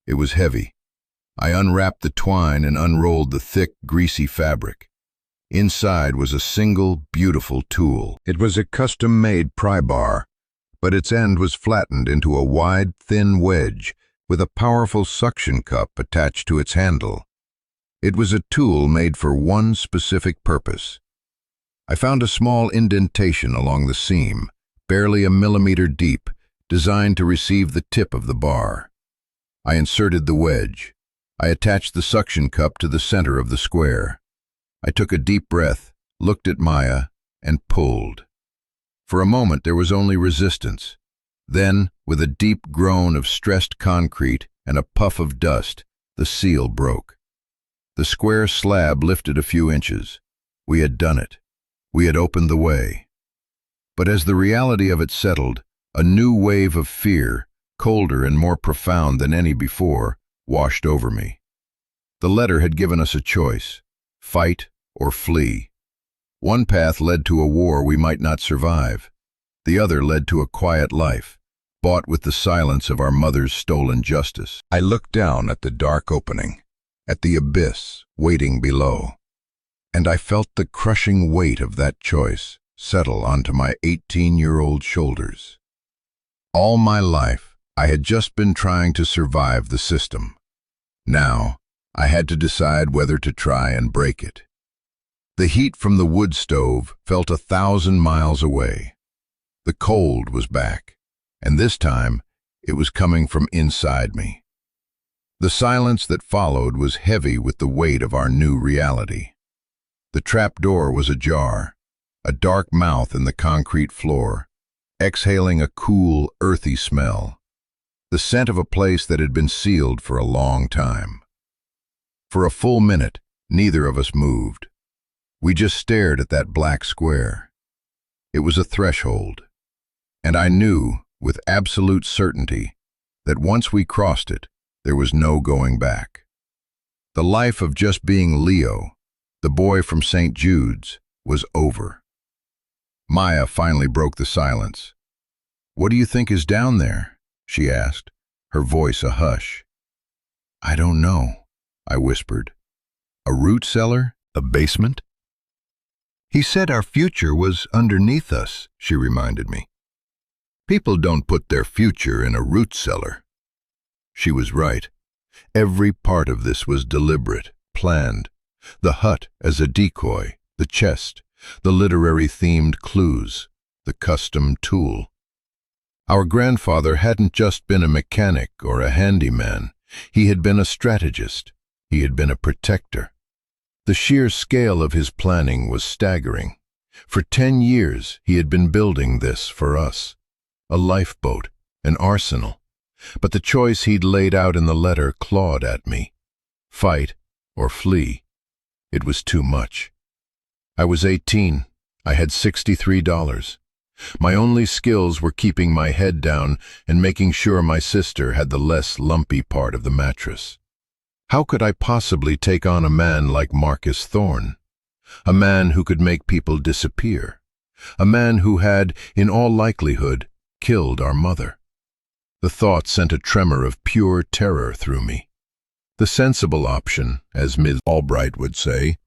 It was heavy. I unwrapped the twine and unrolled the thick, greasy fabric. Inside was a single, beautiful tool. It was a custom-made pry bar, but its end was flattened into a wide, thin wedge with a powerful suction cup attached to its handle. It was a tool made for one specific purpose. I found a small indentation along the seam, barely a millimeter deep, designed to receive the tip of the bar. I inserted the wedge. I attached the suction cup to the center of the square. I took a deep breath, looked at Maya, and pulled. For a moment there was only resistance. Then, with a deep groan of stressed concrete and a puff of dust, the seal broke. The square slab lifted a few inches. We had done it. We had opened the way. But as the reality of it settled, a new wave of fear, colder and more profound than any before, washed over me. The letter had given us a choice: fight or flee. One path led to a war we might not survive. The other led to a quiet life, bought with the silence of our mother's stolen justice. I looked down at the dark opening, at the abyss waiting below. and I felt the crushing weight of that choice settle onto my 18-year-old shoulders. All my life, I had just been trying to survive the system. Now, I had to decide whether to try and break it. The heat from the wood stove felt 1,000 miles away. The cold was back, and this time it was coming from inside me. The silence that followed was heavy with the weight of our new reality. The trap door was ajar, a dark mouth in the concrete floor, exhaling a cool, earthy smell, the scent of a place that had been sealed for a long time. For a full minute, neither of us moved. We just stared at that black square. It was a threshold, and I knew, with absolute certainty, that once we crossed it, there was no going back. The life of just being Leo, the boy from St. Jude's, was over. Maya finally broke the silence. "What do you think is down there?" she asked, her voice a hush. "I don't know," I whispered. "A root cellar? A basement?" "He said our future was underneath us," she reminded me. "People don't put their future in a root cellar." She was right. Every part of this was deliberate, planned. The hut as a decoy, the chest, the literary-themed clues, the custom tool. Our grandfather hadn't just been a mechanic or a handyman. He had been a strategist. He had been a protector. The sheer scale of his planning was staggering. For 10 years, he had been building this for us. A lifeboat, an arsenal. But the choice he'd laid out in the letter clawed at me. Fight or flee. It was too much. I was 18. I had $63. My only skills were keeping my head down and making sure my sister had the less lumpy part of the mattress. How could I possibly take on a man like Marcus Thorne? A man who could make people disappear. A man who had, in all likelihood, killed our mother. The thought sent a tremor of pure terror through me. The sensible option, as Ms. Albright would say,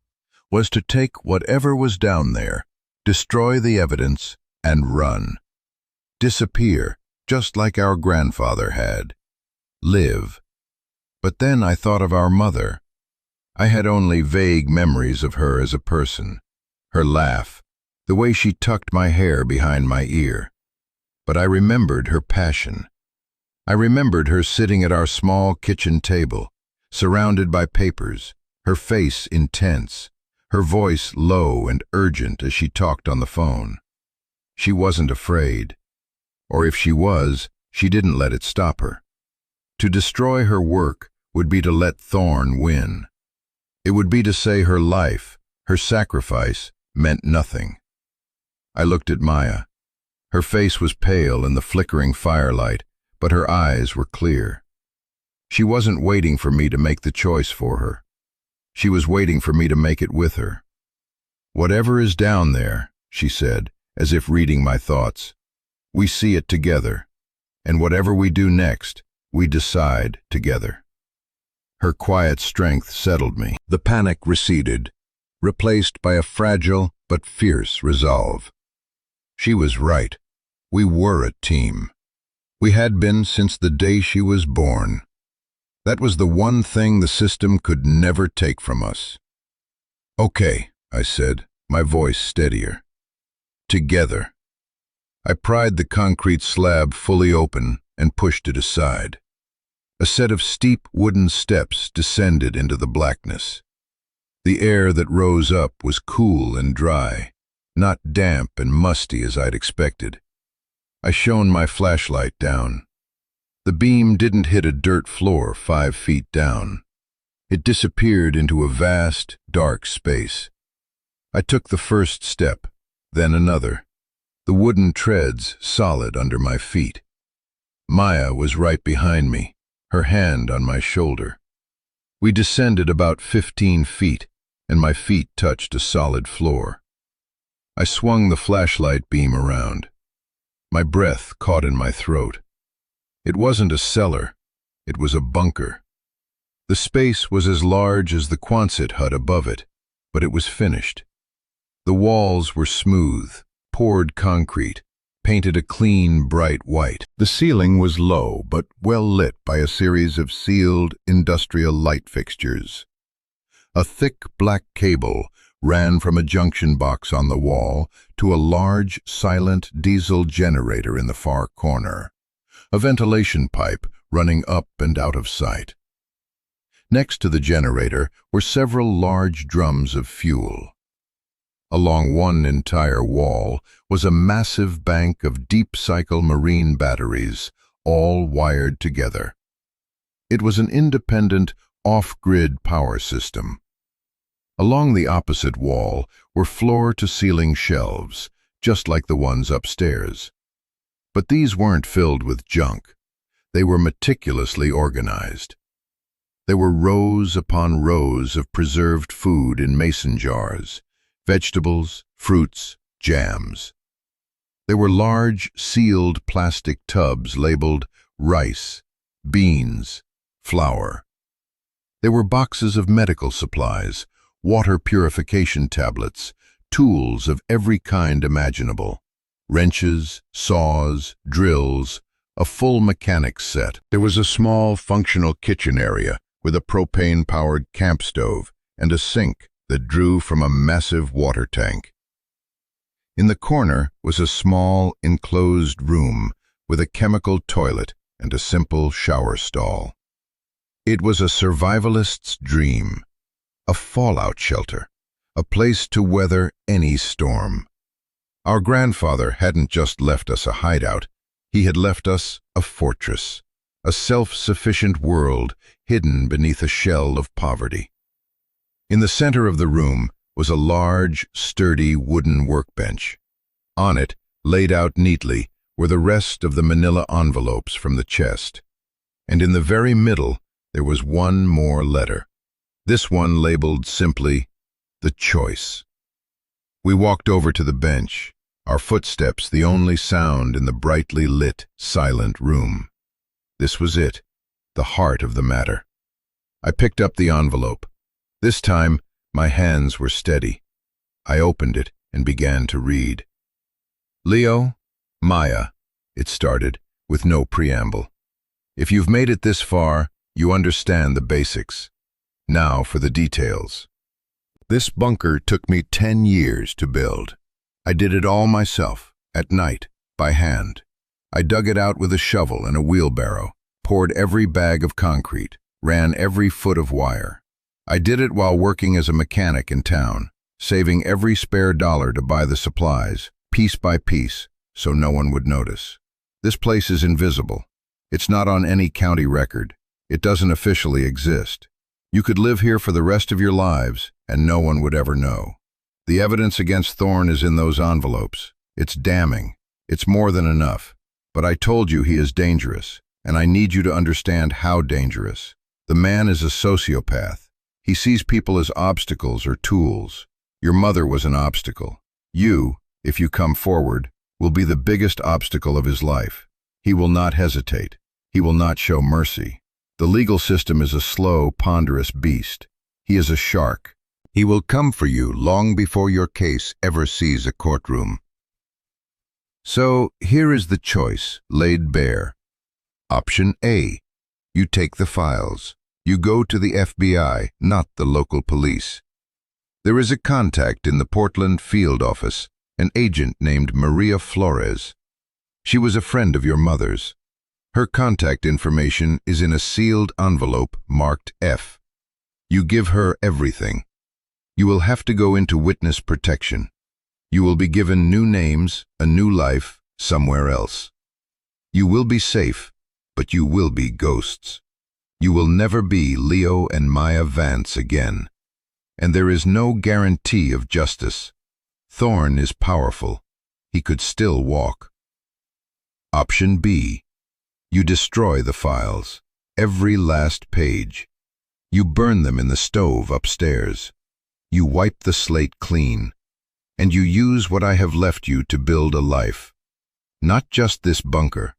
was to take whatever was down there, destroy the evidence, and run. Disappear, just like our grandfather had. Live. But then I thought of our mother. I had only vague memories of her as a person. Her laugh, the way she tucked my hair behind my ear. But I remembered her passion. I remembered her sitting at our small kitchen table, surrounded by papers, her face intense, her voice low and urgent as she talked on the phone. She wasn't afraid. Or if she was, she didn't let it stop her. To destroy her work would be to let Thorne win. It would be to say her life, her sacrifice, meant nothing. I looked at Maya. Her face was pale in the flickering firelight, but her eyes were clear. She wasn't waiting for me to make the choice for her. She was waiting for me to make it with her. "Whatever is down there," she said, as if reading my thoughts, "we see it together, and whatever we do next, we decide together." Her quiet strength settled me. The panic receded, replaced by a fragile but fierce resolve. She was right. We were a team. We had been since the day she was born. That was the one thing the system could never take from us. "Okay," I said, my voice steadier. "Together." I pried the concrete slab fully open and pushed it aside. A set of steep wooden steps descended into the blackness. The air that rose up was cool and dry, not damp and musty as I'd expected. I shone my flashlight down. The beam didn't hit a dirt floor 5 feet down. It disappeared into a vast, dark space. I took the first step, then another, the wooden treads solid under my feet. Maya was right behind me, her hand on my shoulder. We descended about 15 feet, and my feet touched a solid floor. I swung the flashlight beam around. My breath caught in my throat. It wasn't a cellar, it was a bunker. The space was as large as the Quonset hut above it, but it was finished. The walls were smooth, poured concrete, painted a clean, bright white. The ceiling was low but well lit by a series of sealed industrial light fixtures. A thick black cable ran from a junction box on the wall to a large, silent diesel generator in the far corner, a ventilation pipe running up and out of sight. Next to the generator were several large drums of fuel. Along one entire wall was a massive bank of deep-cycle marine batteries, all wired together. It was an independent, off-grid power system. Along the opposite wall were floor-to-ceiling shelves, just like the ones upstairs. But these weren't filled with junk. They were meticulously organized. There were rows upon rows of preserved food in mason jars, vegetables, fruits, jams. There were large, sealed plastic tubs labeled rice, beans, flour. There were boxes of medical supplies, water purification tablets, tools of every kind imaginable, wrenches, saws, drills, a full mechanics set. There was a small, functional kitchen area with a propane-powered camp stove and a sink that drew from a massive water tank. In the corner was a small, enclosed room with a chemical toilet and a simple shower stall. It was a survivalist's dream, a fallout shelter, a place to weather any storm. Our grandfather hadn't just left us a hideout, he had left us a fortress, a self-sufficient world hidden beneath a shell of poverty. In the center of the room was a large, sturdy wooden workbench. On it, laid out neatly, were the rest of the manila envelopes from the chest. And in the very middle, there was one more letter. This one labeled simply, "The Choice." We walked over to the bench, our footsteps the only sound in the brightly lit, silent room. This was it, the heart of the matter. I picked up the envelope. This time, my hands were steady. I opened it and began to read. "Leo, Maya," it started, with no preamble. "If you've made it this far, you understand the basics. Now for the details. This bunker took me 10 years to build. I did it all myself, at night, by hand. I dug it out with a shovel and a wheelbarrow, poured every bag of concrete, ran every foot of wire. I did it while working as a mechanic in town, saving every spare dollar to buy the supplies, piece by piece, so no one would notice. This place is invisible. It's not on any county record. It doesn't officially exist. You could live here for the rest of your lives, and no one would ever know. The evidence against Thorne is in those envelopes. It's damning. It's more than enough. But I told you he is dangerous, and I need you to understand how dangerous. The man is a sociopath. He sees people as obstacles or tools. Your mother was an obstacle. You, if you come forward, will be the biggest obstacle of his life. He will not hesitate. He will not show mercy. The legal system is a slow, ponderous beast. He is a shark. He will come for you long before your case ever sees a courtroom. So here is the choice, laid bare. Option A. You take the files. You go to the FBI, not the local police. There is a contact in the Portland field office, an agent named Maria Flores. She was a friend of your mother's. Her contact information is in a sealed envelope marked F. You give her everything. You will have to go into witness protection. You will be given new names, a new life, somewhere else. You will be safe, but you will be ghosts. You will never be Leo and Maya Vance again. And there is no guarantee of justice. Thorne is powerful. He could still walk. Option B. You destroy the files, every last page. You burn them in the stove upstairs. You wipe the slate clean. And you use what I have left you to build a life. Not just this bunker.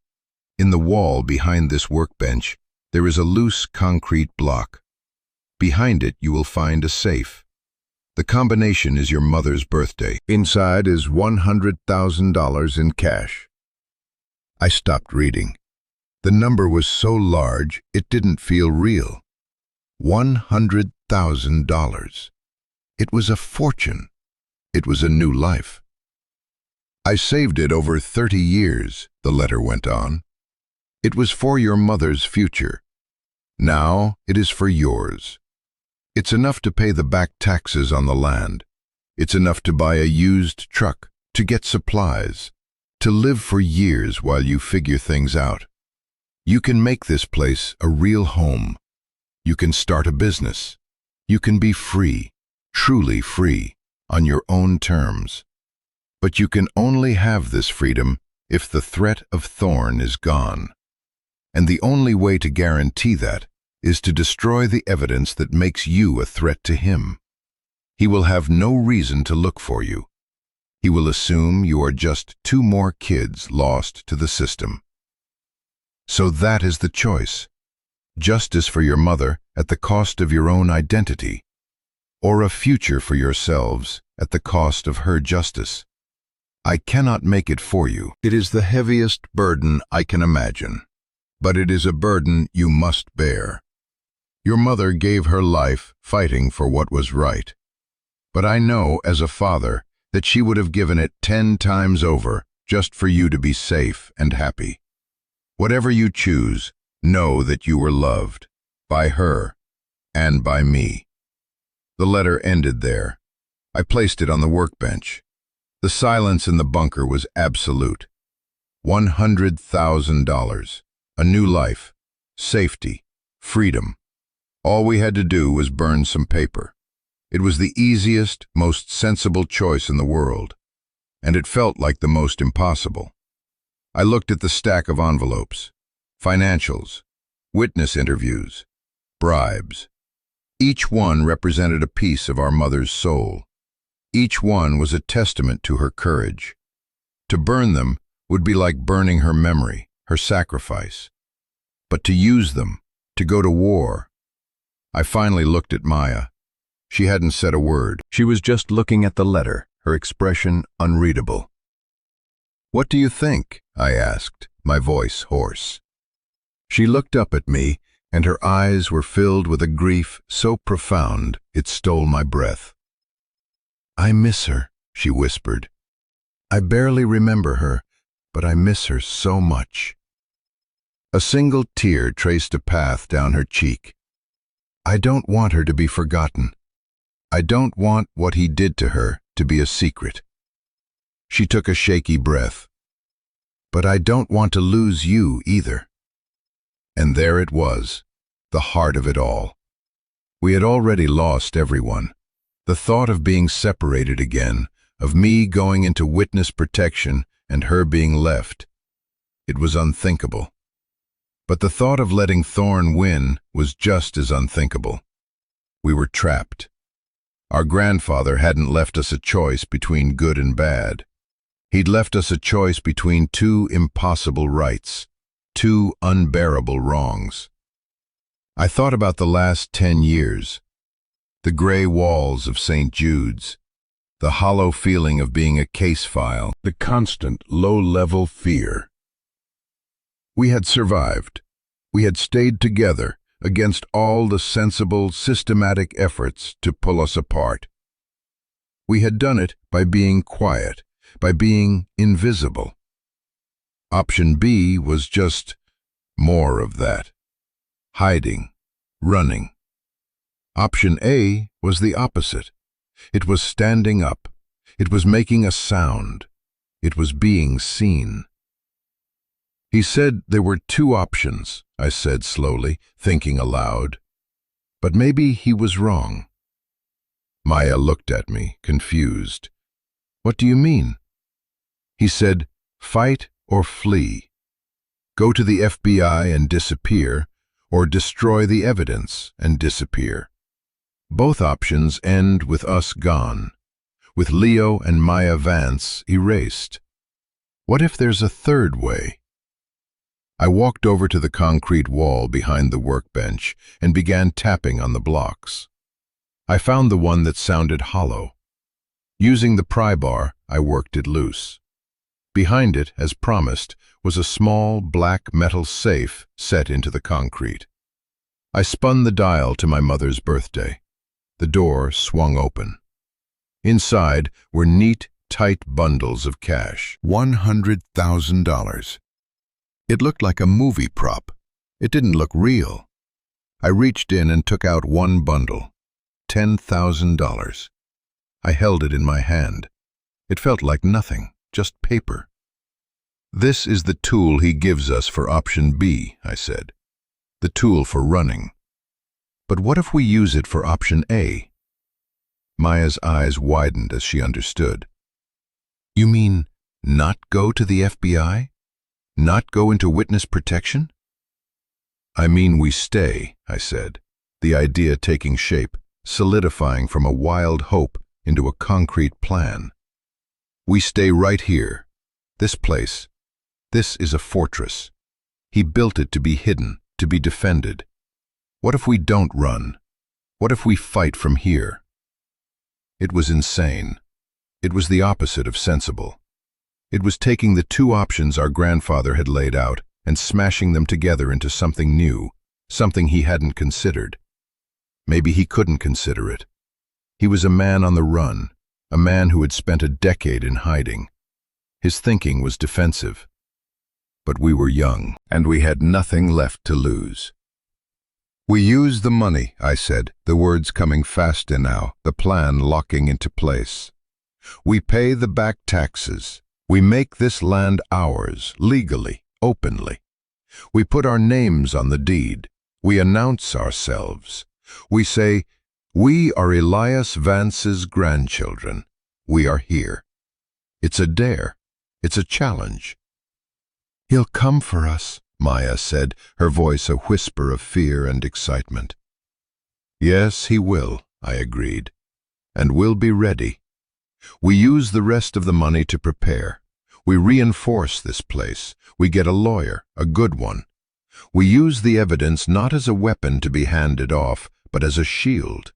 In the wall behind this workbench, there is a loose concrete block. Behind it you will find a safe. The combination is your mother's birthday. Inside is $100,000 in cash. I stopped reading. The number was so large, it didn't feel real. $100,000. It was a fortune. It was a new life. I saved it over 30 years, the letter went on. It was for your mother's future. Now it is for yours. It's enough to pay the back taxes on the land. It's enough to buy a used truck, to get supplies, to live for years while you figure things out. You can make this place a real home. You can start a business. You can be free, truly free, on your own terms. But you can only have this freedom if the threat of thorn is gone. And the only way to guarantee that is to destroy the evidence that makes you a threat to him. He will have no reason to look for you. He will assume you are just two more kids lost to the system. So that is the choice. Justice for your mother at the cost of your own identity, or a future for yourselves at the cost of her justice. I cannot make it for you. It is the heaviest burden I can imagine, but it is a burden you must bear. Your mother gave her life fighting for what was right, but I know as a father that she would have given it 10 times over just for you to be safe and happy. Whatever you choose, know that you were loved, by her and by me. The letter ended there. I placed it on the workbench. The silence in the bunker was absolute. $100,000, a new life, safety, freedom. All we had to do was burn some paper. It was the easiest, most sensible choice in the world, and it felt like the most impossible. I looked at the stack of envelopes, financials, witness interviews, bribes. Each one represented a piece of our mother's soul. Each one was a testament to her courage. To burn them would be like burning her memory, her sacrifice. But to use them, to go to war. I finally looked at Maya. She hadn't said a word. She was just looking at the letter, her expression unreadable. "What do you think?" I asked, my voice hoarse. She looked up at me, and her eyes were filled with a grief so profound it stole my breath. "I miss her," she whispered. "I barely remember her, but I miss her so much." A single tear traced a path down her cheek. "I don't want her to be forgotten. I don't want what he did to her to be a secret." She took a shaky breath. "But I don't want to lose you either." And there it was, the heart of it all. We had already lost everyone. The thought of being separated again, of me going into witness protection and her being left, it was unthinkable. But the thought of letting Thorn win was just as unthinkable. We were trapped. Our grandfather hadn't left us a choice between good and bad. He'd left us a choice between two impossible rights, two unbearable wrongs. I thought about the last 10 years, the gray walls of St. Jude's, the hollow feeling of being a case file, the constant low-level fear. We had survived. We had stayed together against all the sensible, systematic efforts to pull us apart. We had done it by being quiet, by being invisible. Option B was just more of that. Hiding, running. Option A was the opposite. It was standing up. It was making a sound. It was being seen. "He said there were 2 options," I said slowly, thinking aloud. But maybe he was wrong. Maya looked at me, confused. "What do you mean?" He said, "Fight or flee. Go to the FBI and disappear, or destroy the evidence and disappear. Both options end with us gone, with Leo and Maya Vance erased. What if there's a third way?" I walked over to the concrete wall behind the workbench and began tapping on the blocks. I found the one that sounded hollow. Using the pry bar, I worked it loose. Behind it, as promised, was a small, black metal safe set into the concrete. I spun the dial to my mother's birthday. The door swung open. Inside were neat, tight bundles of cash. $100,000. It looked like a movie prop. It didn't look real. I reached in and took out one bundle. $10,000. I held it in my hand. It felt like nothing, just paper. "This is the tool he gives us for option B," I said. "The tool for running. But what if we use it for option A?" Maya's eyes widened as she understood. "You mean not go to the FBI? Not go into witness protection?" "I mean we stay," I said, the idea taking shape, solidifying from a wild hope into a concrete plan. "We stay right here. This place. This is a fortress. He built it to be hidden, to be defended. What if we don't run? What if we fight from here?" It was insane. It was the opposite of sensible. It was taking the two options our grandfather had laid out and smashing them together into something new, something he hadn't considered. Maybe he couldn't consider it. He was a man on the run, a man who had spent a decade in hiding. His thinking was defensive. But we were young, and we had nothing left to lose. "We use the money," I said, the words coming fast now, the plan locking into place. "We pay the back taxes. We make this land ours, legally, openly. We put our names on the deed. We announce ourselves. We say, 'We are Elias Vance's grandchildren. We are here.' It's a dare. It's a challenge." "He'll come for us," Maya said, her voice a whisper of fear and excitement. "Yes, he will," I agreed. "And we'll be ready. We use the rest of the money to prepare. We reinforce this place. We get a lawyer, a good one. We use the evidence not as a weapon to be handed off, but as a shield.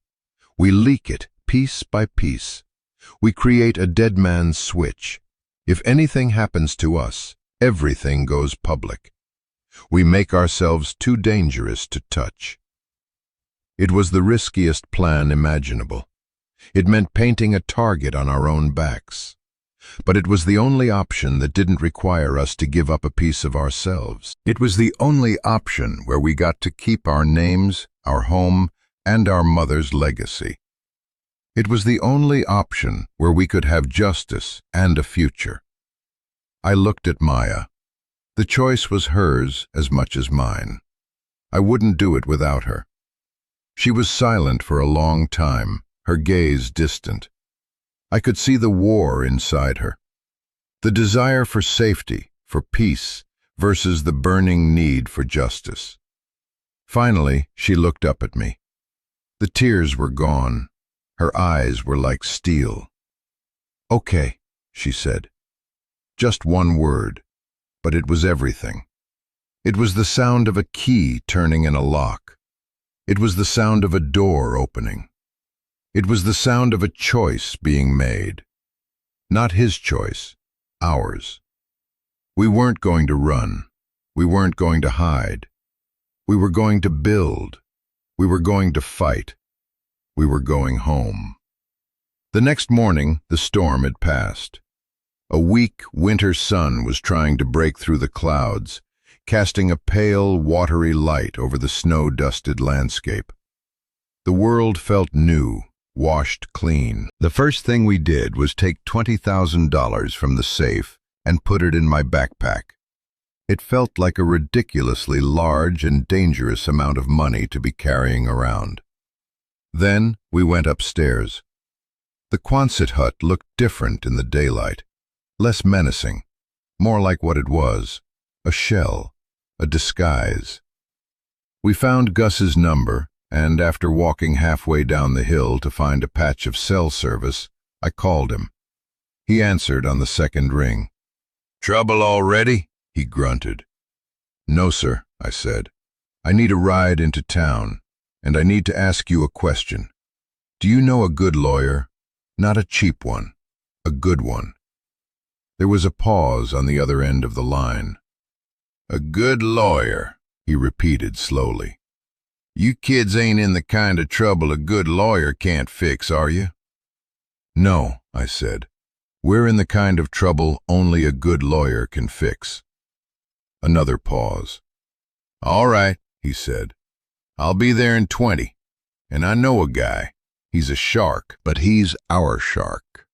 We leak it, piece by piece. We create a dead man's switch. If anything happens to us, everything goes public. We make ourselves too dangerous to touch." It was the riskiest plan imaginable. It meant painting a target on our own backs. But it was the only option that didn't require us to give up a piece of ourselves. It was the only option where we got to keep our names, our home, and our mother's legacy. It was the only option where we could have justice and a future. I looked at Maya. The choice was hers as much as mine. I wouldn't do it without her. She was silent for a long time, her gaze distant. I could see the war inside her. The desire for safety, for peace, versus the burning need for justice. Finally, she looked up at me. The tears were gone. Her eyes were like steel. "Okay," she said. Just one word, but it was everything. It was the sound of a key turning in a lock. It was the sound of a door opening. It was the sound of a choice being made. Not his choice, ours. We weren't going to run. We weren't going to hide. We were going to build. We were going to fight. We were going home. The next morning, the storm had passed. A weak winter sun was trying to break through the clouds, casting a pale, watery light over the snow-dusted landscape. The world felt new, washed clean. The first thing we did was take $20,000 from the safe and put it in my backpack. It felt like a ridiculously large and dangerous amount of money to be carrying around. Then we went upstairs. The Quonset hut looked different in the daylight, less menacing, more like what it was, a shell, a disguise. We found Gus's number, and after walking halfway down the hill to find a patch of cell service, I called him. He answered on the second ring. "Trouble already?" he grunted. "No, sir," I said. "I need a ride into town, and I need to ask you a question. Do you know a good lawyer? Not a cheap one, a good one. There was a pause on the other end of the line. A good lawyer, he repeated slowly. You kids ain't in the kind of trouble a good lawyer can't fix, are you? No, I said. We're in the kind of trouble only a good lawyer can fix. Another pause. All right, he said. I'll be there in 20. And I know a guy. He's a shark, but he's our shark.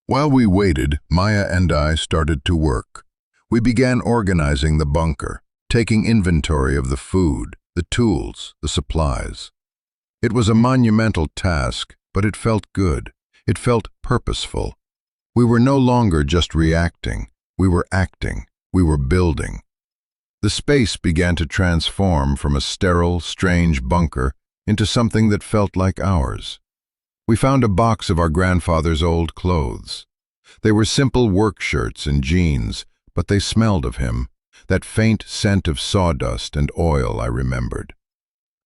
While we waited, Maya and I started to work. We began organizing the bunker, taking inventory of the food, the tools, the supplies. It was a monumental task, but it felt good. It felt purposeful. We were no longer just reacting. We were acting. We were building. The space began to transform from a sterile, strange bunker into something that felt like ours. We found a box of our grandfather's old clothes. They were simple work shirts and jeans, but they smelled of him, that faint scent of sawdust and oil I remembered.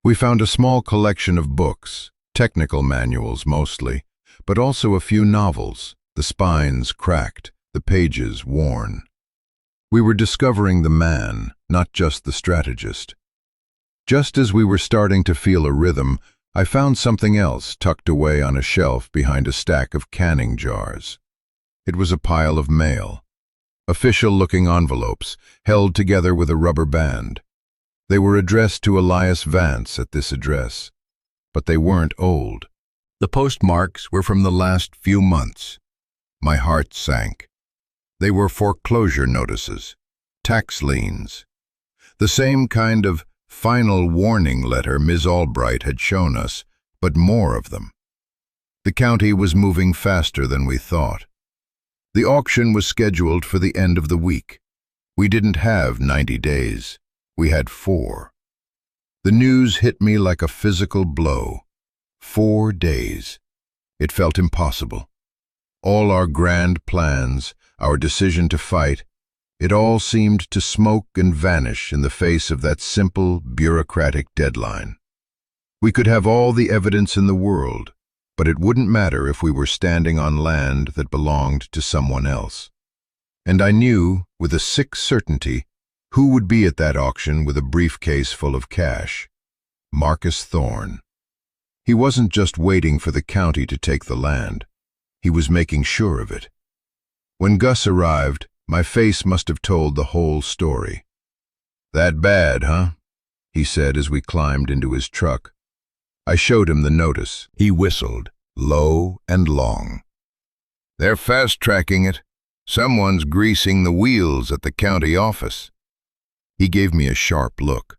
We found a small collection of books, technical manuals mostly, but also a few novels, the spines cracked, the pages worn. We were discovering the man, not just the strategist. Just as we were starting to feel a rhythm, I found something else tucked away on a shelf behind a stack of canning jars. It was a pile of mail. Official-looking envelopes, held together with a rubber band. They were addressed to Elias Vance at this address, but they weren't old. The postmarks were from the last few months. My heart sank. They were foreclosure notices, tax liens. The same kind of final warning letter Ms. Albright had shown us, but more of them. The county was moving faster than we thought. The auction was scheduled for the end of the week. We didn't have 90 days. We had 4. The news hit me like a physical blow. 4 days. It felt impossible. All our grand plans, our decision to fight, it all seemed to smoke and vanish in the face of that simple, bureaucratic deadline. We could have all the evidence in the world, but it wouldn't matter if we were standing on land that belonged to someone else. And I knew, with a sick certainty, who would be at that auction with a briefcase full of cash. Marcus Thorne. He wasn't just waiting for the county to take the land. He was making sure of it. When Gus arrived, my face must have told the whole story. "That bad, huh?" he said as we climbed into his truck. I showed him the notice. He whistled, low and long. "They're fast-tracking it. Someone's greasing the wheels at the county office." He gave me a sharp look.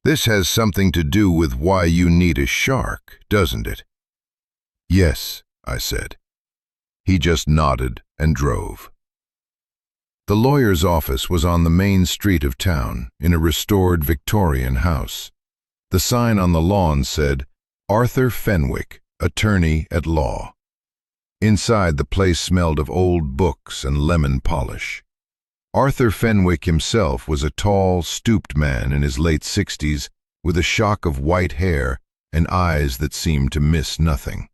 "This has something to do with why you need a shark, doesn't it?" "Yes," I said. He just nodded and drove. The lawyer's office was on the main street of town, in a restored Victorian house. The sign on the lawn said, "Arthur Fenwick, Attorney at Law." Inside, the place smelled of old books and lemon polish. Arthur Fenwick himself was a tall, stooped man in his late 60s, with a shock of white hair and eyes that seemed to miss nothing.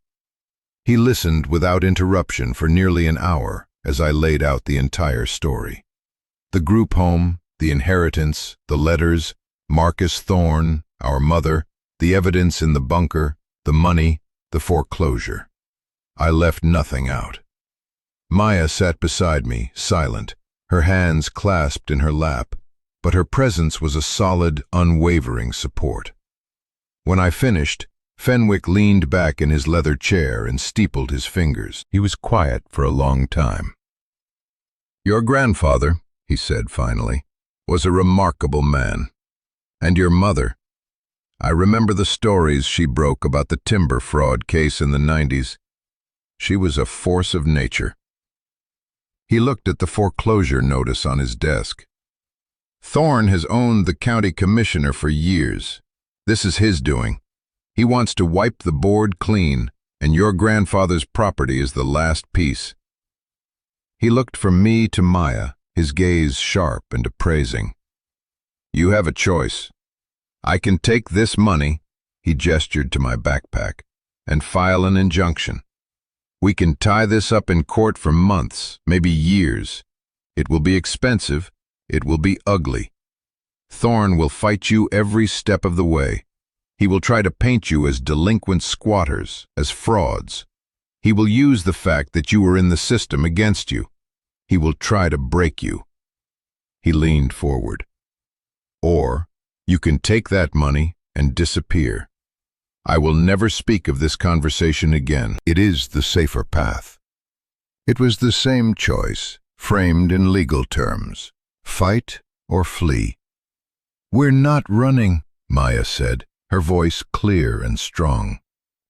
He listened without interruption for nearly an hour as I laid out the entire story. The group home, the inheritance, the letters, Marcus Thorne, our mother, the evidence in the bunker, the money, the foreclosure. I left nothing out. Maya sat beside me, silent, her hands clasped in her lap, but her presence was a solid, unwavering support. When I finished, Fenwick leaned back in his leather chair and steepled his fingers. He was quiet for a long time. "Your grandfather," he said finally, "was a remarkable man. And your mother. I remember the stories she broke about the timber fraud case in the 90s. She was a force of nature." He looked at the foreclosure notice on his desk. "Thorne has owned the county commissioner for years. This is his doing. He wants to wipe the board clean, and your grandfather's property is the last piece." He looked from me to Maya, his gaze sharp and appraising. "You have a choice. I can take this money," he gestured to my backpack, and file an injunction. We can tie this up in court for months, maybe years. It will be expensive. It will be ugly. Thorn will fight you every step of the way. He will try to paint you as delinquent squatters, as frauds. He will use the fact that you were in the system against you. He will try to break you." He leaned forward. "Or you can take that money and disappear. I will never speak of this conversation again. It is the safer path." It was the same choice, framed in legal terms: fight or flee. "We're not running," Maya said, her voice clear and strong.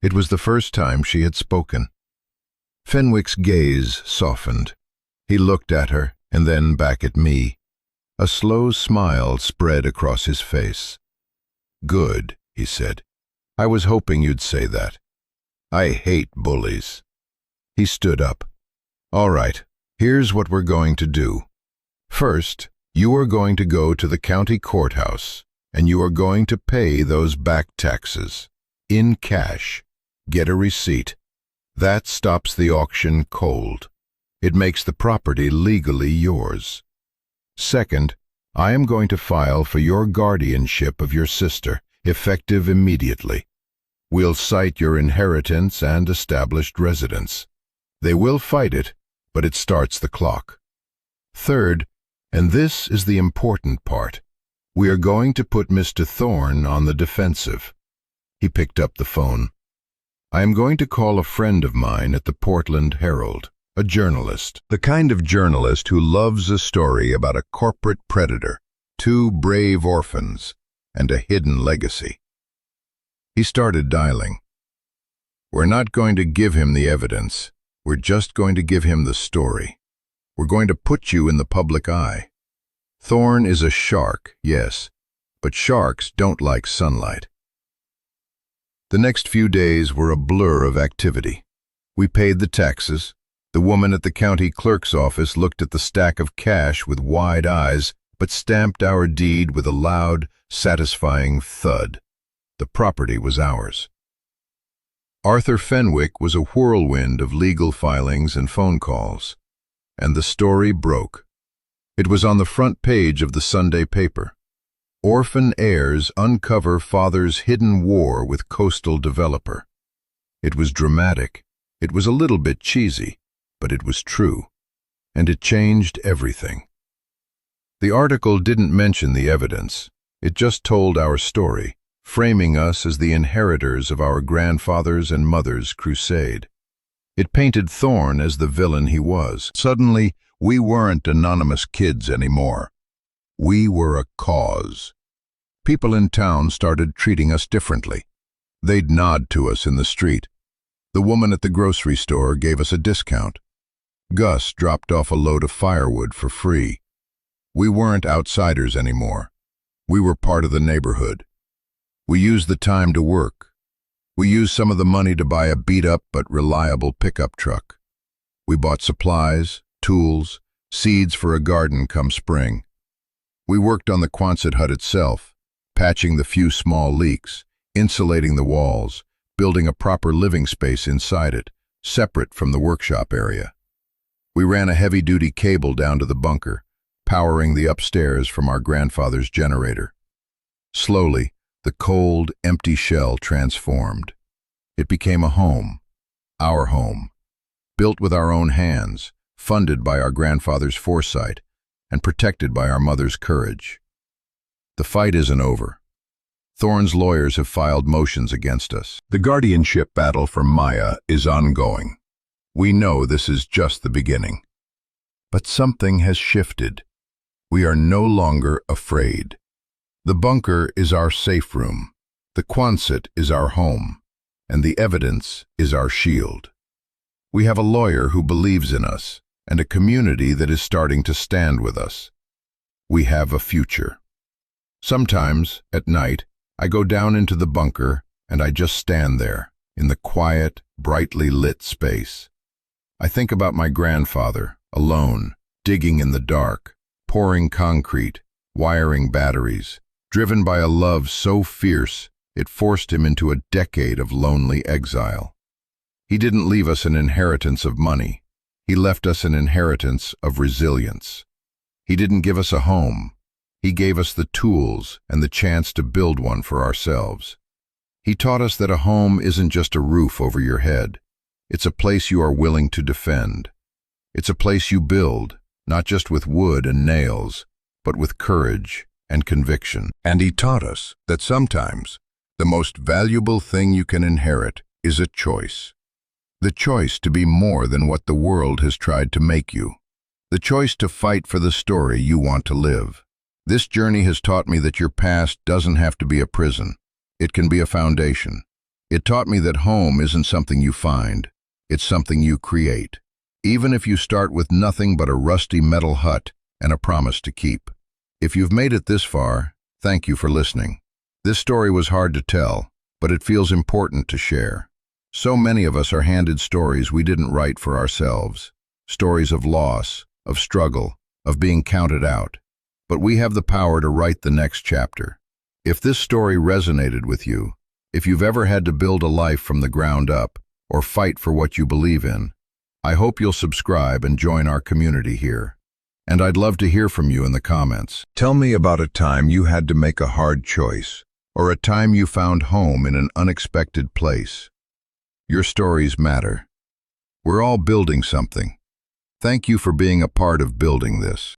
It was the first time she had spoken. Fenwick's gaze softened. He looked at her and then back at me. A slow smile spread across his face. "Good," he said. "I was hoping you'd say that. I hate bullies." He stood up. "All right, here's what we're going to do. First, you are going to go to the county courthouse, and you are going to pay those back taxes. In cash. Get a receipt. That stops the auction cold. It makes the property legally yours. Second, I am going to file for your guardianship of your sister, effective immediately. We'll cite your inheritance and established residence. They will fight it, but it starts the clock. Third, and this is the important part, we are going to put Mr. Thorn on the defensive." He picked up the phone. "I am going to call a friend of mine at the Portland Herald, a journalist, the kind of journalist who loves a story about a corporate predator, 2 brave orphans, and a hidden legacy." He started dialing. "We're not going to give him the evidence. We're just going to give him the story. We're going to put you in the public eye. Thorn is a shark, yes, but sharks don't like sunlight." The next few days were a blur of activity. We paid the taxes. The woman at the county clerk's office looked at the stack of cash with wide eyes, but stamped our deed with a loud, satisfying thud. The property was ours. Arthur Fenwick was a whirlwind of legal filings and phone calls. And the story broke. It was on the front page of the Sunday paper. Orphan heirs uncover father's hidden war with coastal developer. It was dramatic. It was a little bit cheesy, but it was true. And it changed everything. The article didn't mention the evidence. It just told our story, framing us as the inheritors of our grandfather's and mother's crusade. It painted Thorn as the villain he was. Suddenly, we weren't anonymous kids anymore. We were a cause. People in town started treating us differently. They'd nod to us in the street. The woman at the grocery store gave us a discount. Gus dropped off a load of firewood for free. We weren't outsiders anymore. We were part of the neighborhood. We used the time to work. We used some of the money to buy a beat-up but reliable pickup truck. We bought supplies, tools, seeds for a garden come spring. We worked on the Quonset hut itself, patching the few small leaks, insulating the walls, building a proper living space inside it, separate from the workshop area. We ran a heavy-duty cable down to the bunker, powering the upstairs from our grandfather's generator. Slowly, the cold, empty shell transformed. It became a home, our home, built with our own hands, funded by our grandfather's foresight, and protected by our mother's courage. The fight isn't over. Thorn's lawyers have filed motions against us. The guardianship battle for Maya is ongoing. We know this is just the beginning. But something has shifted. We are no longer afraid. The bunker is our safe room. The Quonset is our home. And the evidence is our shield. We have a lawyer who believes in us, and a community that is starting to stand with us. We have a future. Sometimes, at night, I go down into the bunker and I just stand there, in the quiet, brightly lit space. I think about my grandfather, alone, digging in the dark, pouring concrete, wiring batteries, driven by a love so fierce it forced him into a decade of lonely exile. He didn't leave us an inheritance of money. He left us an inheritance of resilience. He didn't give us a home. He gave us the tools and the chance to build one for ourselves. He taught us that a home isn't just a roof over your head. It's a place you are willing to defend. It's a place you build, not just with wood and nails, but with courage and conviction. And he taught us that sometimes the most valuable thing you can inherit is a choice. The choice to be more than what the world has tried to make you. The choice to fight for the story you want to live. This journey has taught me that your past doesn't have to be a prison. It can be a foundation. It taught me that home isn't something you find. It's something you create. Even if you start with nothing but a rusty metal hut and a promise to keep. If you've made it this far, thank you for listening. This story was hard to tell, but it feels important to share. So many of us are handed stories we didn't write for ourselves. Stories of loss, of struggle, of being counted out. But we have the power to write the next chapter. If this story resonated with you, if you've ever had to build a life from the ground up, or fight for what you believe in, I hope you'll subscribe and join our community here. And I'd love to hear from you in the comments. Tell me about a time you had to make a hard choice, or a time you found home in an unexpected place. Your stories matter. We're all building something. Thank you for being a part of building this.